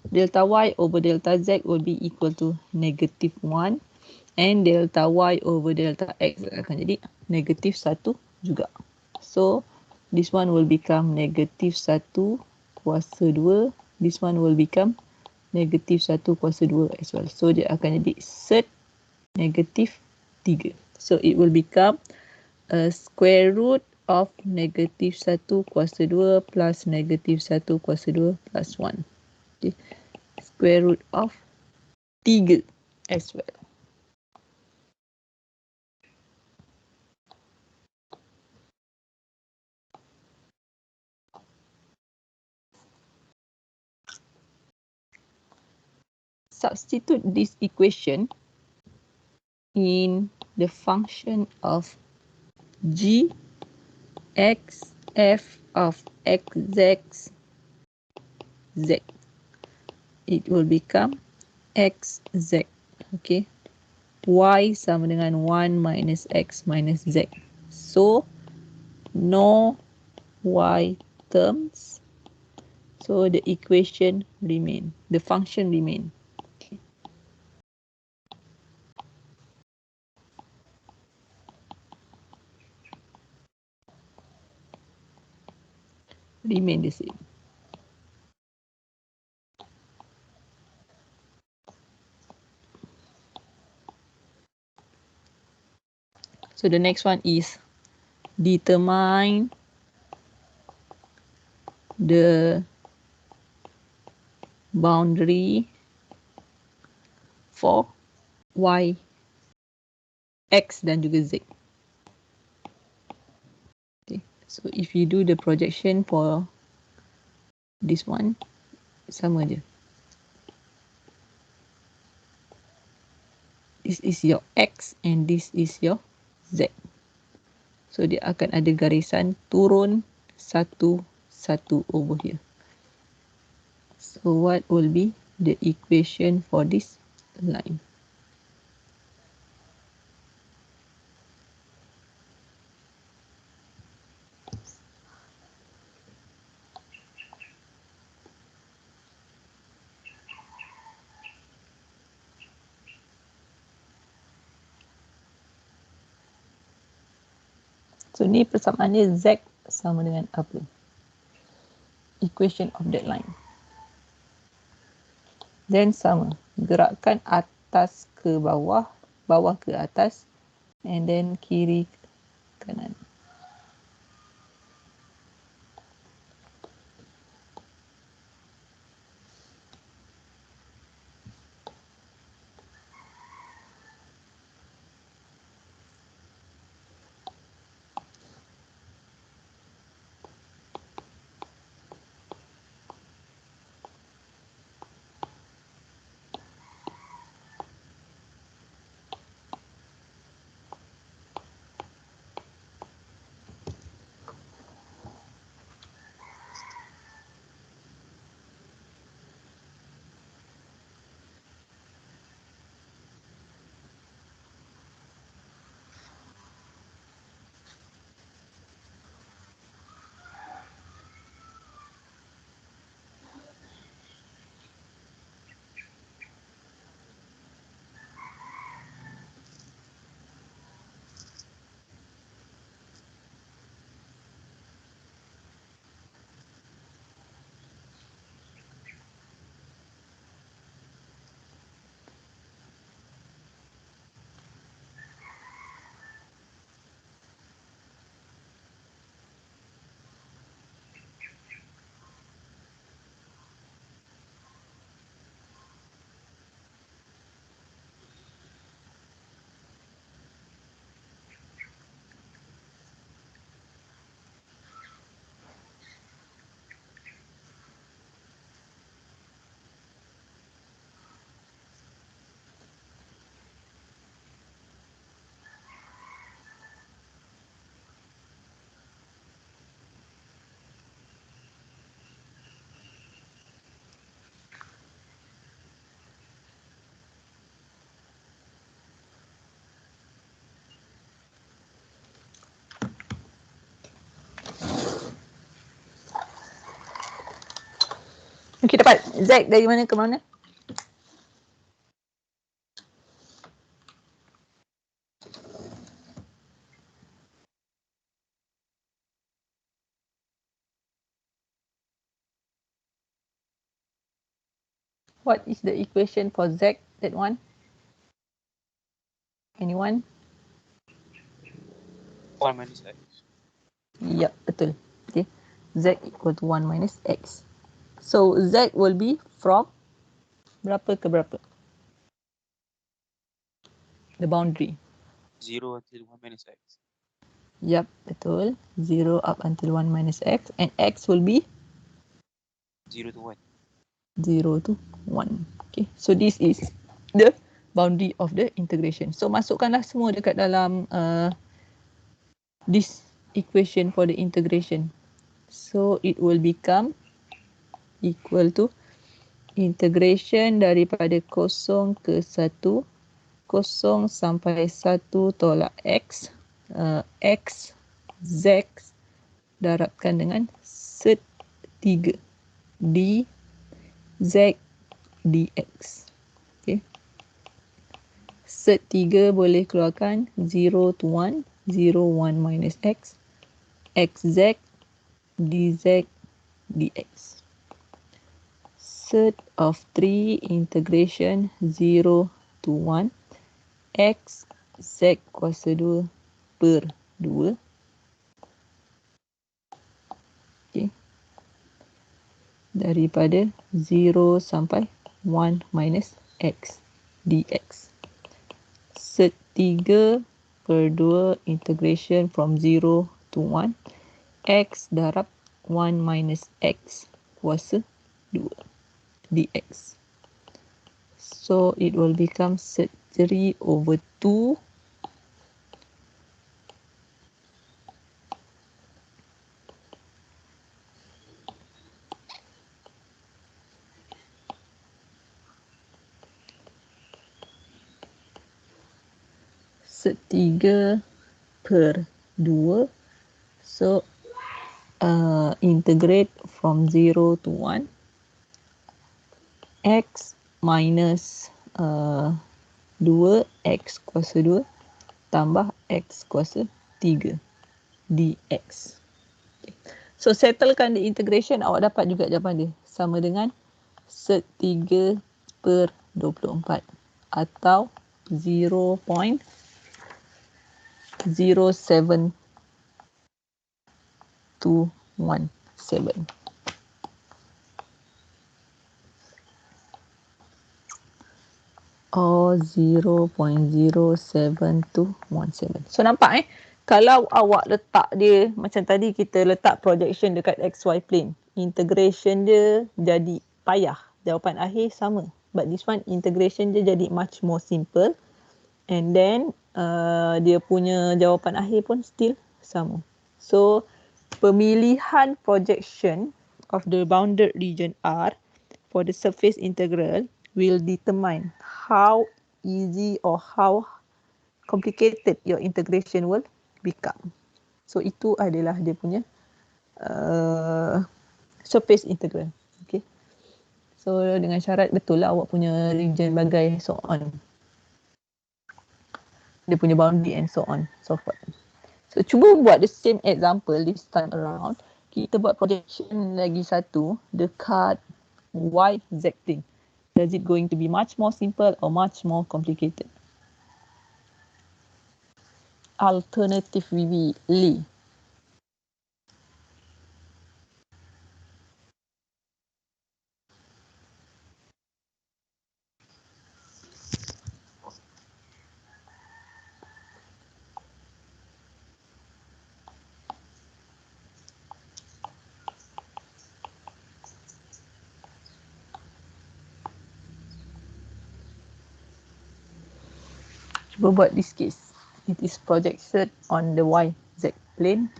[SPEAKER 1] Delta y over delta z will be equal to -1 and delta y over delta x akan jadi -1 juga. So this one will become -1 kuasa 2. This one will become -1 kuasa 2 as well. So dia akan jadi set -3. So it will become a square root of -1 kuasa 2 plus -1 kuasa 2 plus 1. Okay. Square root of 3 as well. Substitute this equation in the function of g x f of x z. It will become xz. Okay. Y sama dengan 1 minus x minus z. So, no y terms. So, the equation remain. The function remain. Okay. Remain the same. So, the next one is determine the boundary for y, x dan juga z. Okay. So if you do the projection for this one, sama je. This is your x and this is your z. So dia akan ada garisan turun satu over here. So what will be the equation for this line? So ni persamaannya z sama dengan apa? Equation of that line. Then sama, gerakkan atas ke bawah, bawah ke atas, and then kiri ke kanan. Okay, dapat. Z dari mana ke mana? What is the equation for Z? That one? Anyone?
[SPEAKER 2] 1 minus x.
[SPEAKER 1] Yep, betul. Okay. Z equal to 1 minus X. So Z will be from berapa ke berapa? The boundary.
[SPEAKER 2] 0 until 1 minus x.
[SPEAKER 1] Yep, betul. 0 up until 1 minus X. And X will be
[SPEAKER 2] 0 to 1.
[SPEAKER 1] 0 to 1. Okay, so this is the boundary of the integration. So masukkanlah semua dekat dalam this equation for the integration. So it will become equal to integration daripada 0 ke 1, 0 sampai 1 tolak X, X, Z darabkan dengan set 3 d Z dx. Okay. Set 3 boleh keluarkan 0 to 1, 0, 1 minus X, xz dz dx. Set of 3 integration 0 to 1 x z kuasa 2 per 2. Okay. Daripada 0 sampai 1 minus x dx. Set 3 per 2 integration from 0 to 1 x darab 1 minus x kuasa 2 dx. So it will become set 3 over 2 set 3 per 2. So integrate from 0 to 1 x minus 2 x kuasa 2 tambah x kuasa 3 dx. Okay. So settlekan the integration, awak dapat juga jawapan dia sama dengan set 3 per 24 atau 0.07217. Or 0.07217. So nampak kalau awak letak dia macam tadi kita letak projection dekat XY plane, integration dia jadi payah. Jawapan akhir sama. But this one integration dia jadi much more simple. And then dia punya jawapan akhir pun still sama. So pemilihan projection of the bounded region R for the surface integral will determine how easy or how complicated your integration will become. So itu adalah dia punya surface integral. Okay. So dengan syarat betul lah awak punya region bagai so on. Dia punya boundary and so on so forth. So cuba buat the same example this time around. Kita buat projection lagi satu dekat YZ plane. Does it going to be much more simple or much more complicated? Alternatively. Cuba buat this case. It is projected on the YZ plane.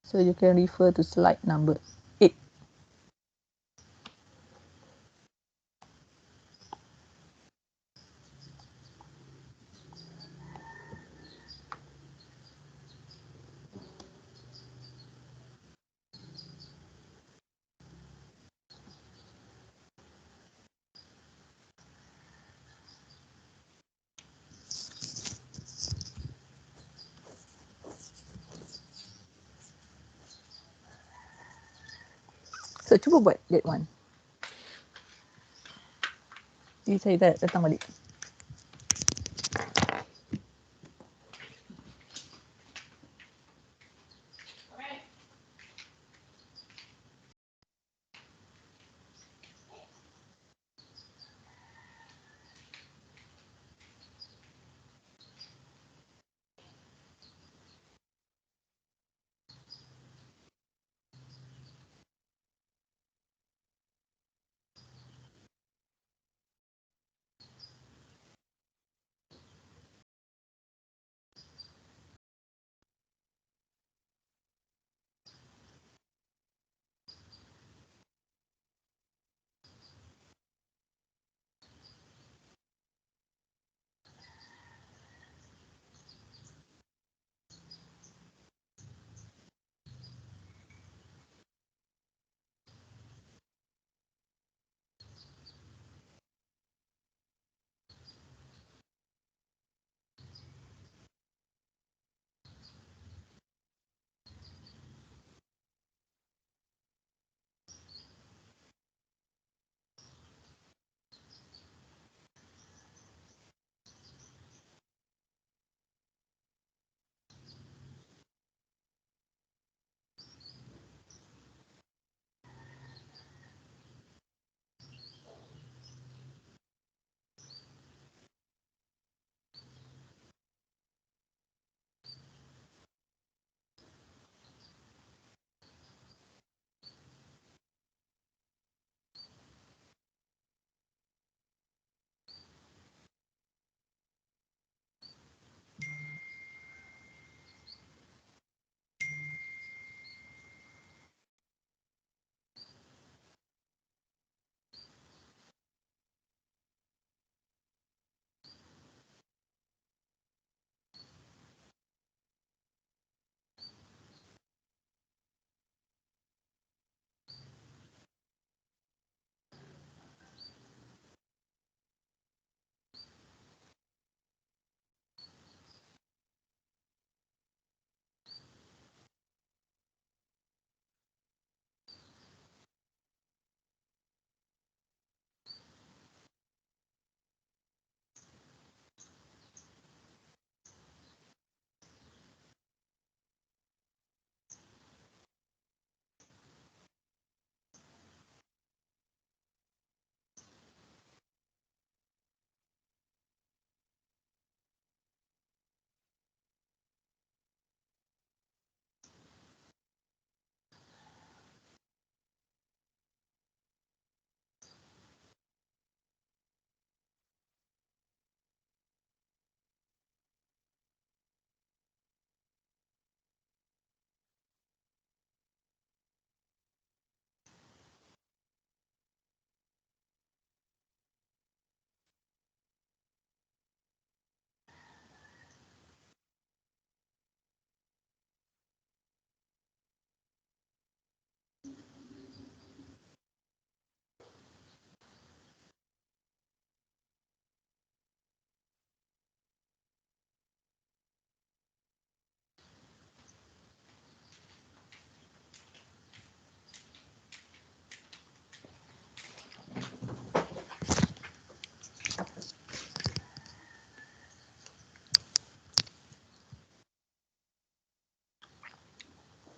[SPEAKER 1] So you can refer to slide number 8. So cuba buat that one. Jadi saya datang balik.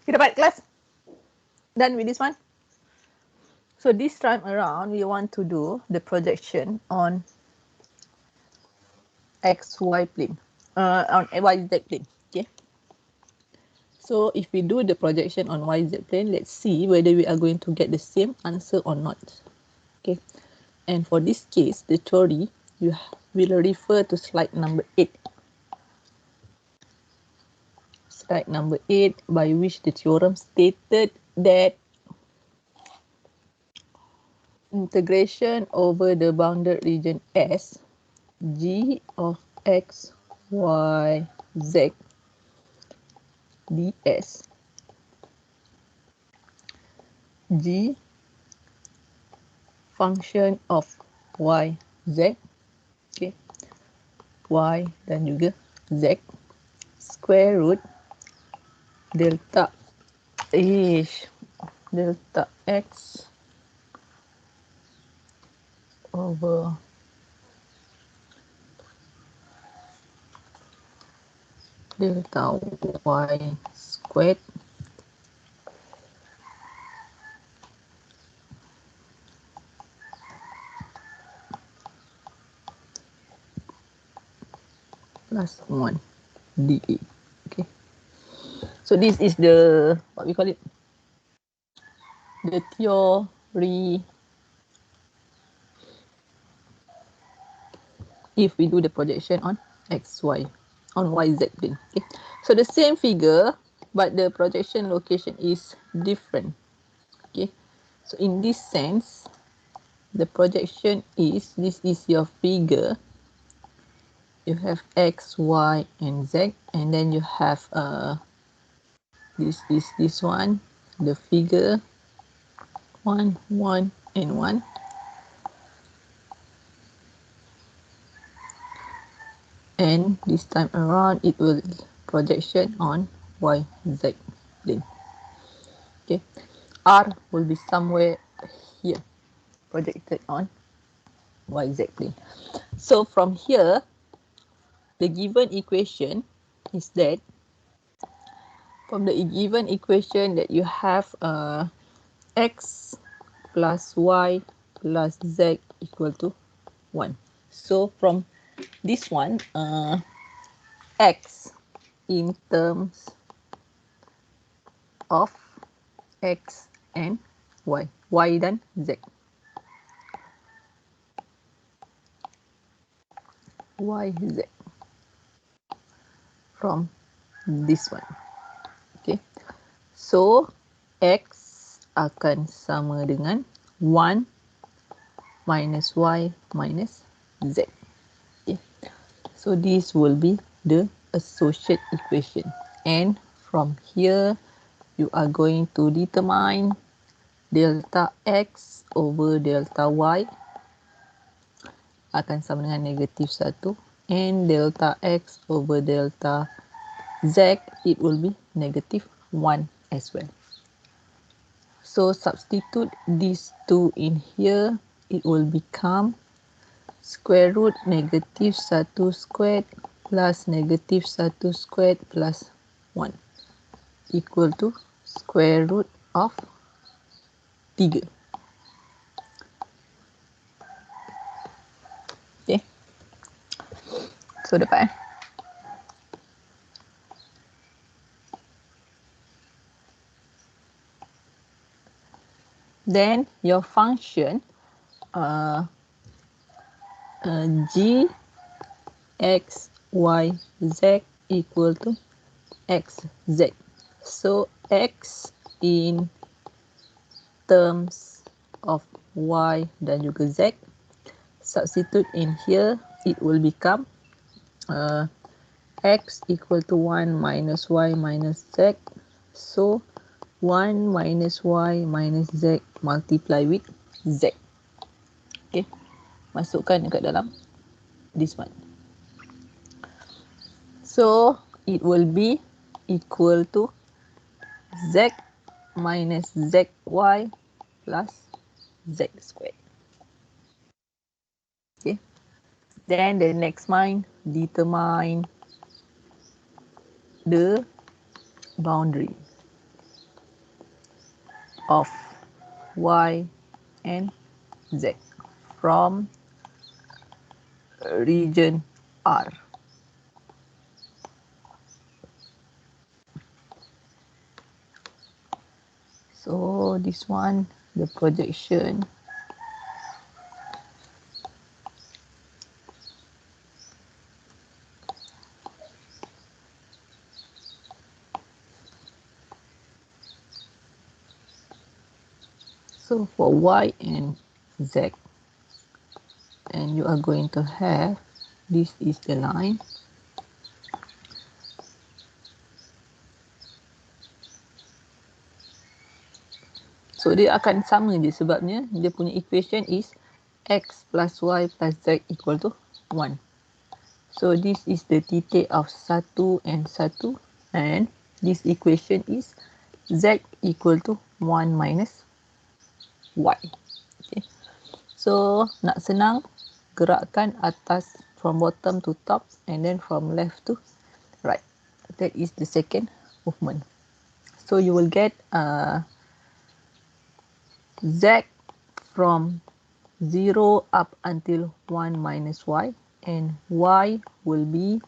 [SPEAKER 1] Kita dapat kelas? Done with this one? So this time around, we want to do the projection on XY plane, on YZ plane. Okay. So if we do the projection on YZ plane, let's see whether we are going to get the same answer or not. Okay. And for this case, the theory, you will refer to slide number 8. Slide number 8, by which the theorem stated that integration over the bounded region S, g of x, y, z ds, g function of y, z, okay, y dan juga z, square root delta delta x over delta y squared plus 1 dA. Okay. So this is the, what we call it? The theory if we do the projection on xy, on yz plane. Okay. So the same figure, but the projection location is different. Okay. So in this sense, the projection is, this is your figure. You have x, y, and z, and then you have this one, the figure 1, 1, and 1. And this time around, it will projection on yz plane. Okay, R will be somewhere here, projected on yz plane. So from here, the given equation is that, from the given equation that you have x plus y plus z equal to 1. So from this one, x in terms of x and y dan z. Z from this one. Okay. So x akan sama dengan 1 minus y minus z. Okay. So this will be the associate equation. And from here, you are going to determine delta x over delta y akan sama dengan negatif 1, and delta x over delta z, it will be negative 1 as well. So substitute these two in here, it will become square root negative 1 squared plus negative 1 squared plus 1 equal to square root of 3. Okay. So dapat then your function g x y z equal to x z. So x in terms of y dan juga z, substitute in here, it will become x equal to 1 minus y minus z. So 1 minus y minus z multiply with z. Okay, masukkan dekat dalam this one. So it will be equal to z minus zy plus z squared. Okay, then the next one, determine the boundary of y and z from region R. So this one, the projection so for y and z, and you are going to have, this is the line. So dia akan sama je, sebabnya dia punya equation is x plus y plus z equal to 1. So this is the titik of 1 and 1, and this equation is z equal to 1 minus y. Okay. So nak senang, gerakkan atas from bottom to top and then from left to right. That is the second movement. So you will get Z from 0 up until 1 minus Y, and Y will be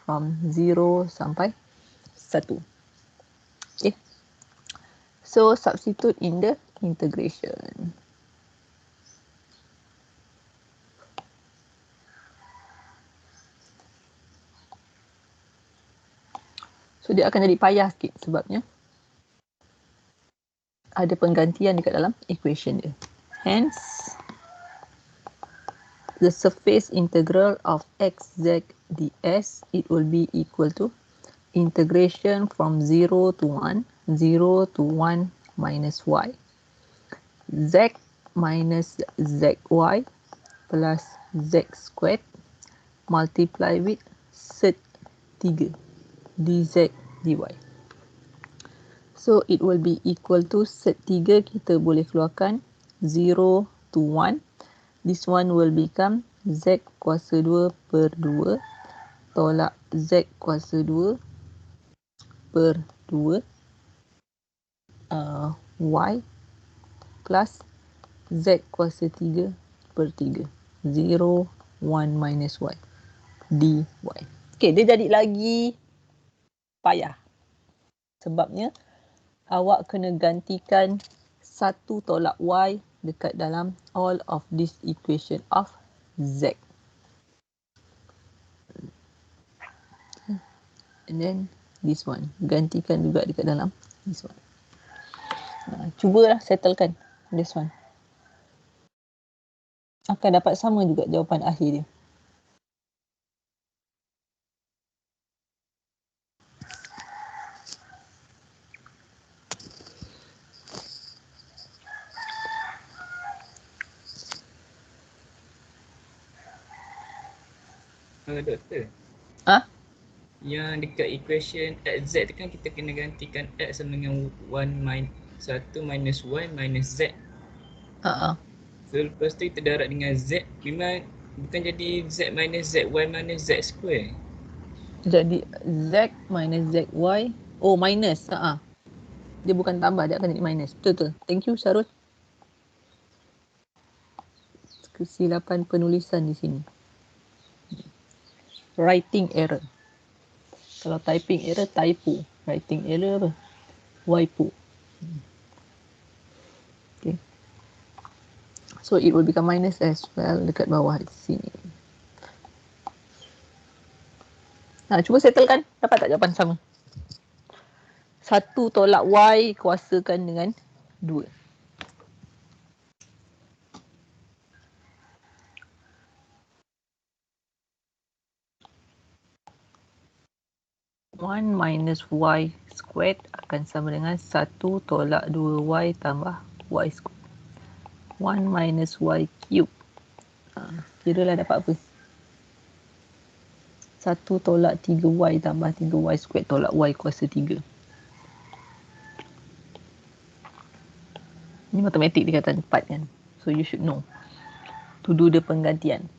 [SPEAKER 1] from 0 sampai 1. Okay. So substitute in the integration. So dia akan jadi payah sikit sebabnya ada penggantian dekat dalam equation dia. Hence, the surface integral of xz ds, it will be equal to integration from 0 to 1, 0 to 1 minus y, z minus zy plus z squared multiply with sec 3 dz dy. So it will be equal to sec 3, kita boleh keluarkan 0 to 1. This one will become z kuasa 2 per 2 tolak z kuasa 2 per 2 y plus z kuasa 3 per 3. 0, 1 minus y dy. Okay, dia jadi lagi payah. Sebabnya awak kena gantikan 1 tolak y dekat dalam all of this equation of z. And then this one. Gantikan juga dekat dalam this one. Cubalah settlekan this one. Akan dapat sama juga jawapan akhir dia.
[SPEAKER 3] Doktor. Yang dekat equation z tu kan kita kena gantikan x sama dengan 1 minus y minus z. So lepas tu kita darab dengan z, memang bukan jadi z minus zy minus z square.
[SPEAKER 1] Jadi z minus zy. Oh, minus. Dia bukan tambah, dia akan jadi minus. Betul. Thank you, Syarul. Kesilapan penulisan di sini. Writing error. Kalau typing error, typo. Writing error apa? Waipu. Okay. So it will become minus as well dekat bawah di sini. Cuba settlekan. Dapat tak jawapan sama? 1 tolak y kuasakan dengan 2. One minus y squared akan sama dengan 1 tolak 2y tambah y squared. 1 minus y cube. Kiralah dapat apa? 1 tolak 3y tambah 3y squared tolak y kuasa 3. Ini matematik tingkatan 4 kan? So you should know to do the penggantian.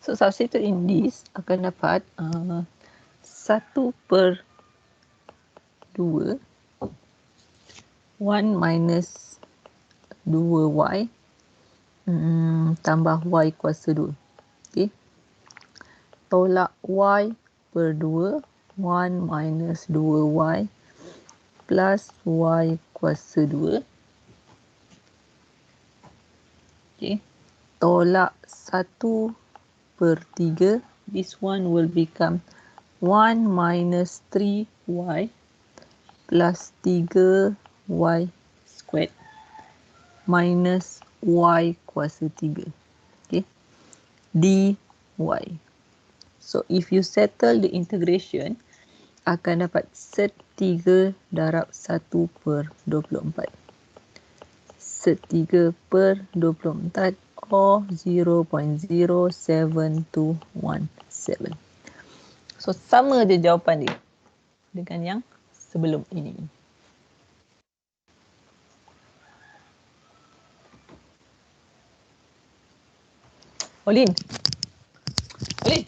[SPEAKER 1] So substitute in this akan dapat 1/2 1 minus 2y tambah y kuasa 2. Okay. Tolak y per 2, 1 minus 2y plus y kuasa 2. Okay. Tolak 1/3. This one will become 1 minus 3y plus 3y squared minus y kuasa 3. Okay. dy. So if you settle the integration, akan dapat set 3 darab 1/24. Set 3/24 or 0.07217. So sama je jawapan dia dengan yang sebelum ini. Olin. Olin.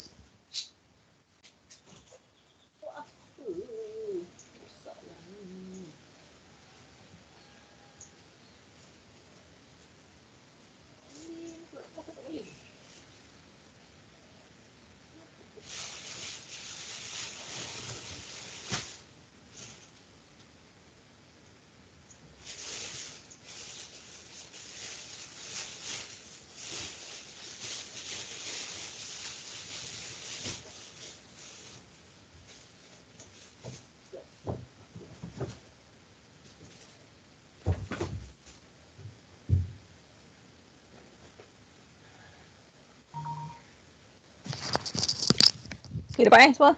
[SPEAKER 1] Okay, dapat semua?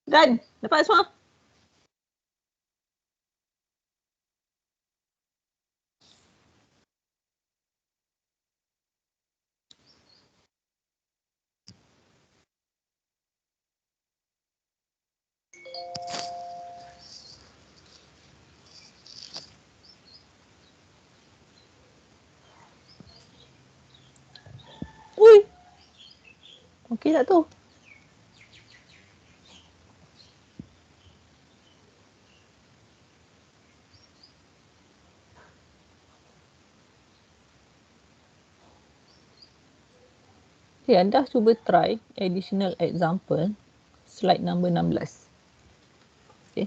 [SPEAKER 1] Dan, dapat semua? Ui. Okey tak tu? Okay, anda cuba try additional example slide number 16. Okay.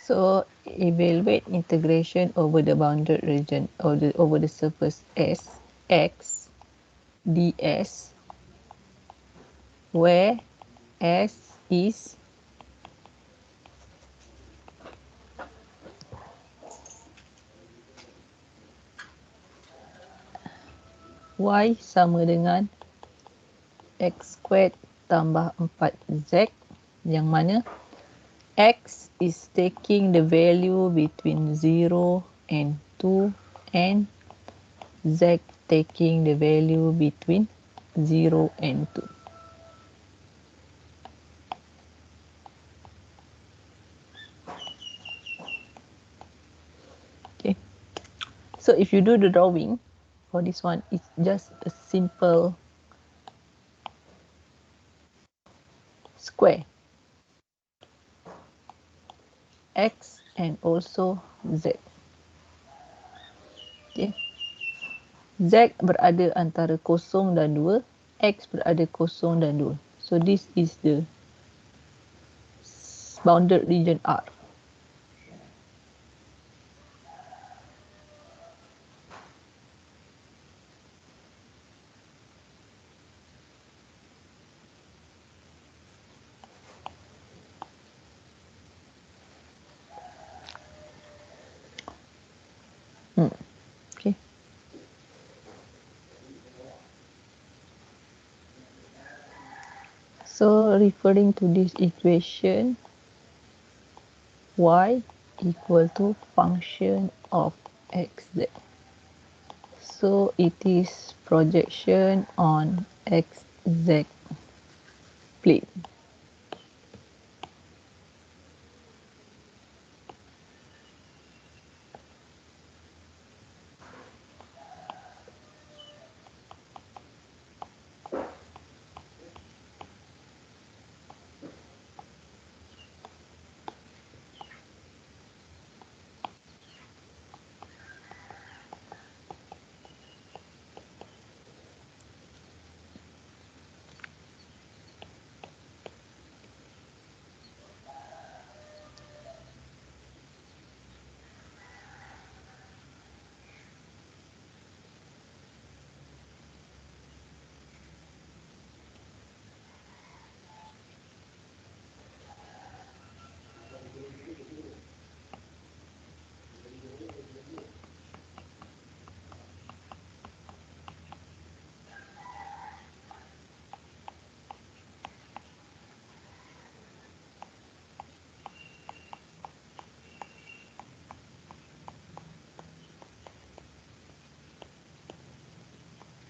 [SPEAKER 1] So evaluate integration over the bounded region over the surface S x ds where S is y sama dengan x squared tambah 4z yang mana x is taking the value between 0 and 2 and z taking the value between 0 and 2. Okay. So if you do the drawing for this one, it's just a simple square. X and also Z. Okay. Z berada antara 0 dan 2. X berada 0 dan 2. So this is the bounded region R. Okay. So referring to this equation, y equal to function of xz. So it is projection on xz plane.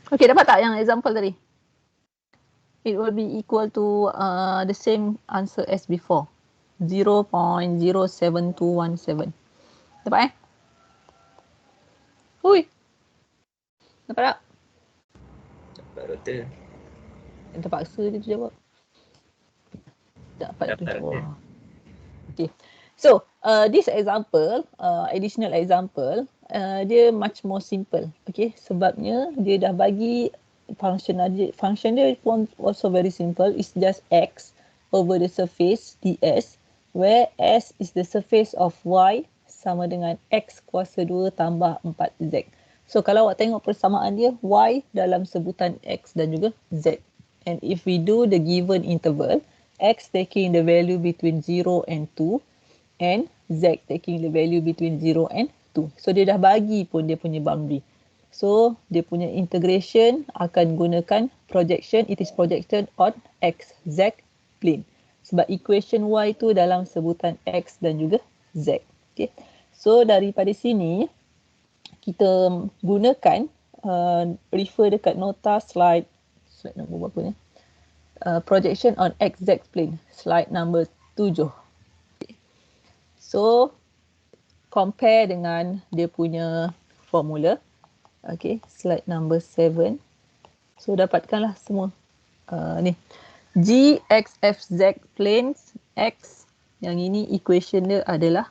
[SPEAKER 1] Okay, dapat tak yang example tadi? It will be equal to the same answer as before. 0.07217. Dapat Hui. Dapat tak?
[SPEAKER 3] Dapat doktor.
[SPEAKER 1] Yang terpaksa dia tu jawab. Dapat tu
[SPEAKER 3] Dapat
[SPEAKER 1] jawab.
[SPEAKER 3] doktor.
[SPEAKER 1] Okay. So, this example, additional example, dia much more simple. Okay, sebabnya dia dah bagi function dia pun also very simple. It's just x over the surface ds, where s is the surface of y sama dengan x kuasa 2 tambah 4z. So, kalau awak tengok persamaan dia, y dalam sebutan x dan juga z. And if we do the given interval, x taking the value between 0 and 2, and z taking the value between 0 and 2. So dia dah bagi pun dia punya boundary. So dia punya integration akan gunakan projection. It is projection on x, z plane. Sebab equation y tu dalam sebutan x dan juga z. Okay. So daripada sini kita gunakan refer dekat nota slide nombor berapa ni? Projection on x, z plane. Slide number 7. So, compare dengan dia punya formula. Okay, slide number 7. So, dapatkanlah semua. Ni. G, X, F, Z planes, X. Yang ini equation dia adalah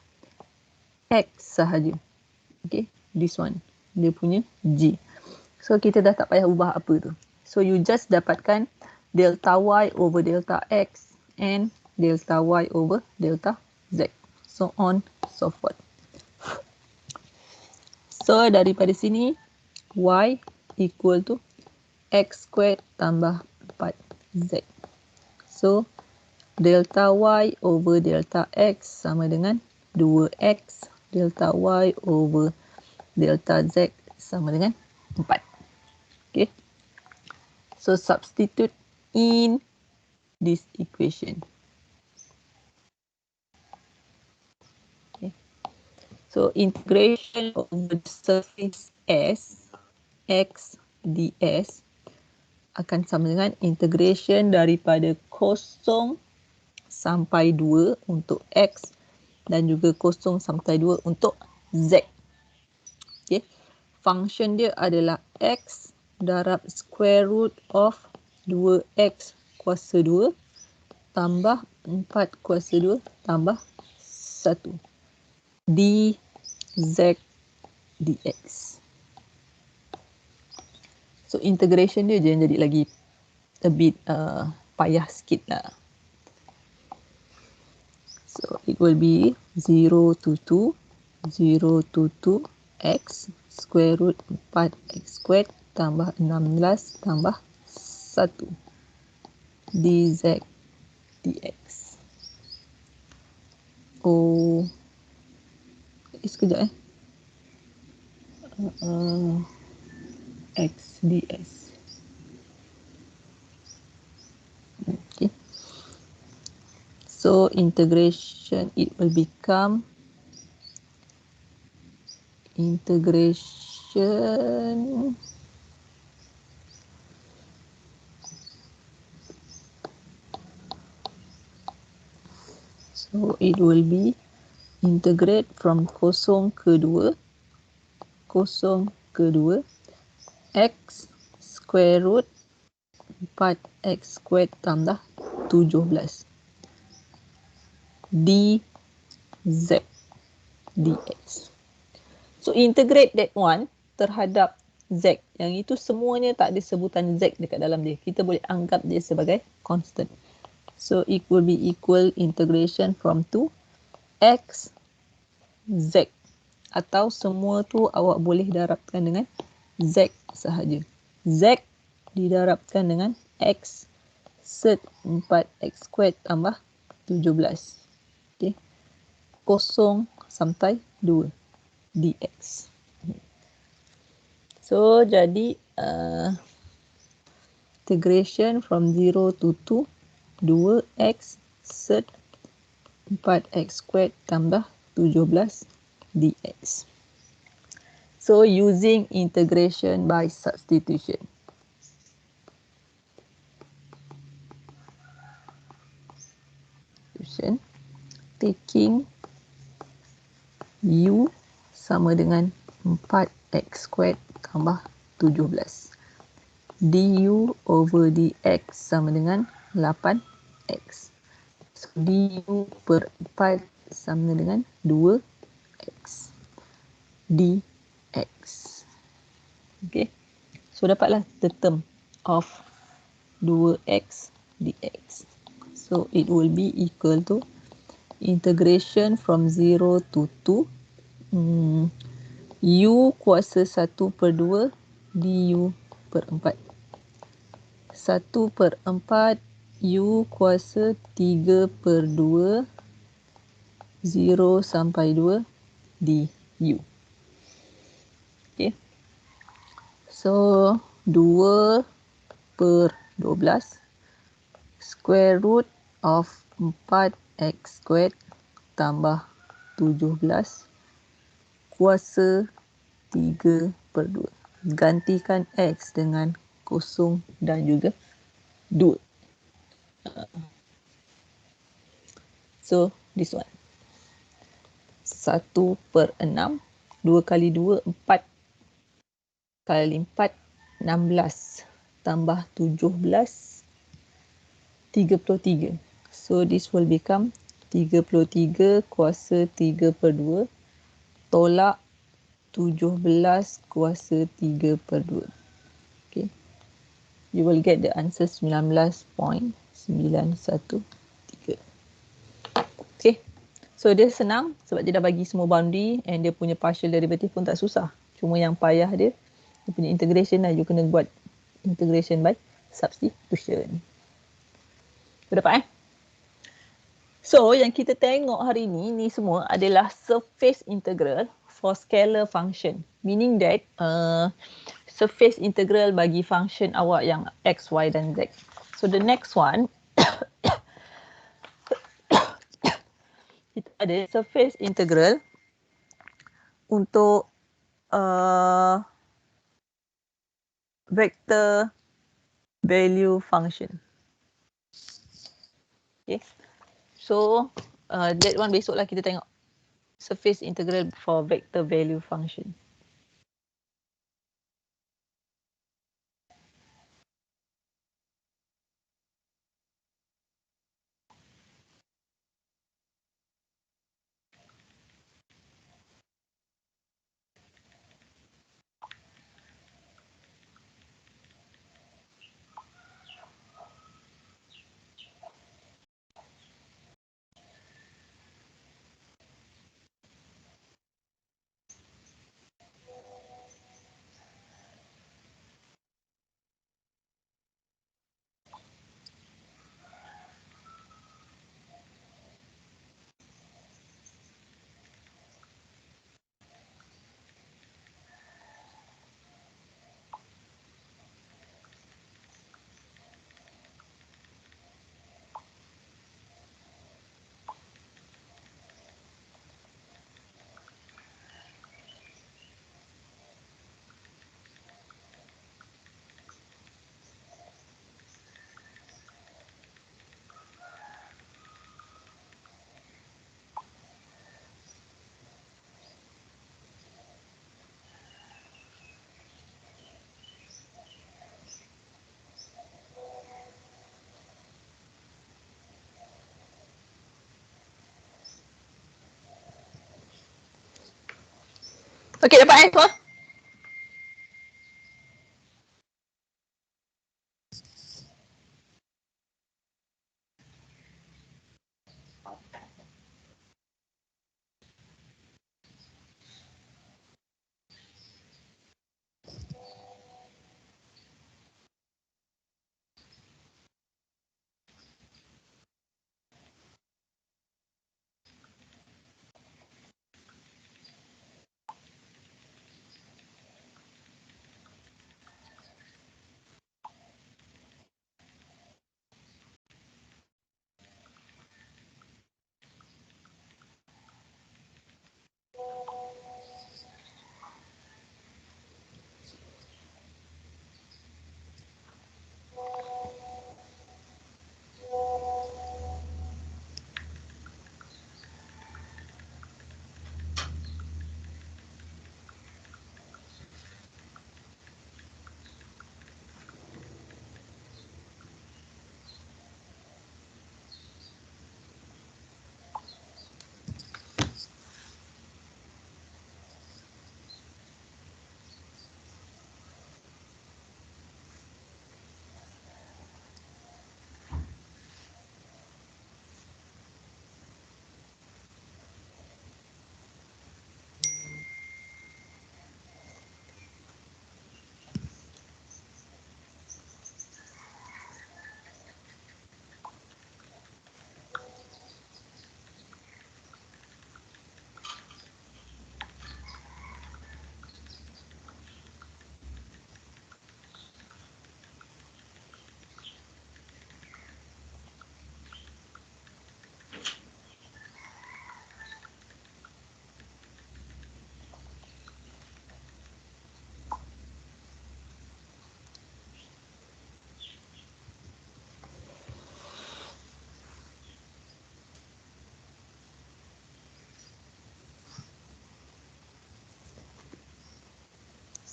[SPEAKER 1] X sahaja. Okay, this one. Dia punya G. So, kita dah tak payah ubah apa tu. So, you just dapatkan delta Y over delta X and delta Y over delta Z. so on, so forth. So daripada sini, y equal to x squared tambah 4z. So delta y over delta x sama dengan 2x delta y over delta z sama dengan 4. Okay. So substitute in this equation. Okay. So integration over the surface S x ds akan sama dengan integration daripada 0 sampai 2 untuk x dan juga 0 sampai 2 untuk z. Okay. Function dia adalah x darab square root of 2x kuasa 2 tambah 4 kuasa 2 tambah 1 dz dx. So integration dia je yang jadi lagi a bit payah sikit lah. So it will be 0 to 2, 0 to 2 x square root 4x squared tambah 16 tambah 1 dz dx. Oh, sekejap x ds. Okay. So integration, it will become integration so it will be integrate from 0 ke 2 x square root 4x squared tambah 17 dz dx. So integrate that one terhadap z. Yang itu semuanya tak ada sebutan z dekat dalam dia. Kita boleh anggap dia sebagai constant. So it will be equal integration from 2 x z. Atau semua tu awak boleh darabkan dengan z sahaja. Z didarabkan dengan x sed 4x squared tambah 17. Okay. 0 sampai 2 dx. So jadi integration from 0 to 2 2x sed 4x squared tambah 17 dx. So using integration by substitution. Taking u sama dengan 4x squared tambah 17. Du over dx sama dengan 8x. So du per 4 sama dengan 2x dx. Okay. So dapatlah the term of 2x dx. So it will be equal to integration from 0 to 2 u kuasa 1 per 2 du per 4. 1 per 4 u kuasa 3 per 2 0 sampai 2 du. Okay. So 2 per 12 square root of 4x squared tambah 17 kuasa 3 per 2. Gantikan x dengan 0 dan juga 2. So this one 1 per 6 2 kali 2 4 kali 4 16 tambah 17 33. So this will become 33 kuasa 3 per 2 tolak 17 kuasa 3 per 2. Okay. You will get the answer 19.913. Okay. So dia senang sebab dia dah bagi semua boundary and dia punya partial derivative pun tak susah. Cuma yang payah dia punya integration lah. You kena buat integration by substitution. Dapat So yang kita tengok hari ni semua adalah surface integral for scalar function. Meaning that surface integral bagi function awak yang x, y dan z. So the next one kita ada surface integral untuk vector value function. Okay. So that one besoklah kita tengok surface integral for vector value function. Okey, dapat semua?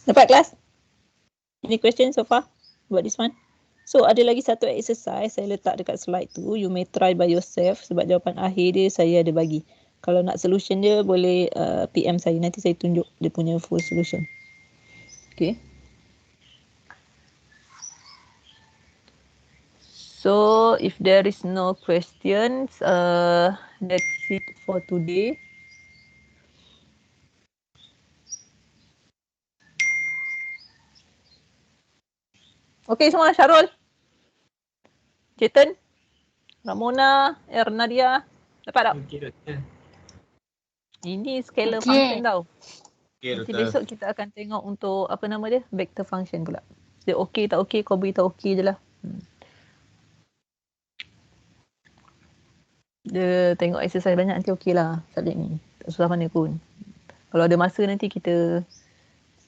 [SPEAKER 1] Dapat kelas? Any question so far about this one? So ada lagi satu exercise saya letak dekat slide tu. You may try by yourself sebab jawapan akhir dia saya ada bagi. Kalau nak solution dia boleh PM saya. Nanti saya tunjuk dia punya full solution. Okay. So if there is no questions, that's it for today. Okay semua, Syarul, Chetan, Ramona, Nadia, dapat tak?
[SPEAKER 3] Okey doktor.
[SPEAKER 1] Ini scalar
[SPEAKER 4] Okey.
[SPEAKER 1] function tau.
[SPEAKER 5] Okay,
[SPEAKER 1] Nanti
[SPEAKER 5] doktor.
[SPEAKER 1] besok kita akan tengok untuk apa nama dia? Vector function pula. Dia okey tak okey, kau beritahu okey je lah. Dia tengok exercise banyak nanti okey lah subjek ni. Tak susah mana pun. Kalau ada masa nanti kita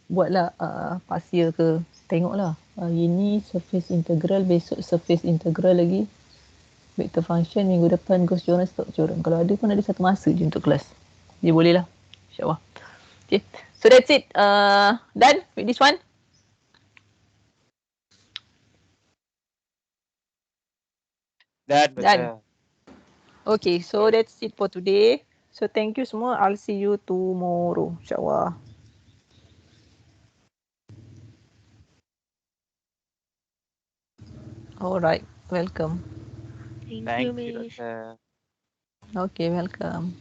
[SPEAKER 1] buatlah partial ke. Tengoklah. Hari ni surface integral, besok surface integral lagi. Vector function, minggu depan Gauss Jordan, Stokes Jordan. Kalau ada pun ada satu masa je untuk kelas. Dia boleh lah. InsyaAllah. Okay. So that's it. Done with this one?
[SPEAKER 2] Done,
[SPEAKER 1] Done.
[SPEAKER 2] betul.
[SPEAKER 1] Okay, so that's it for today. So thank you semua. I'll see you tomorrow. InsyaAllah. Alright, welcome.
[SPEAKER 4] Thank you,
[SPEAKER 2] Thank you,
[SPEAKER 4] Miss.
[SPEAKER 2] doktor.
[SPEAKER 1] Okay, welcome.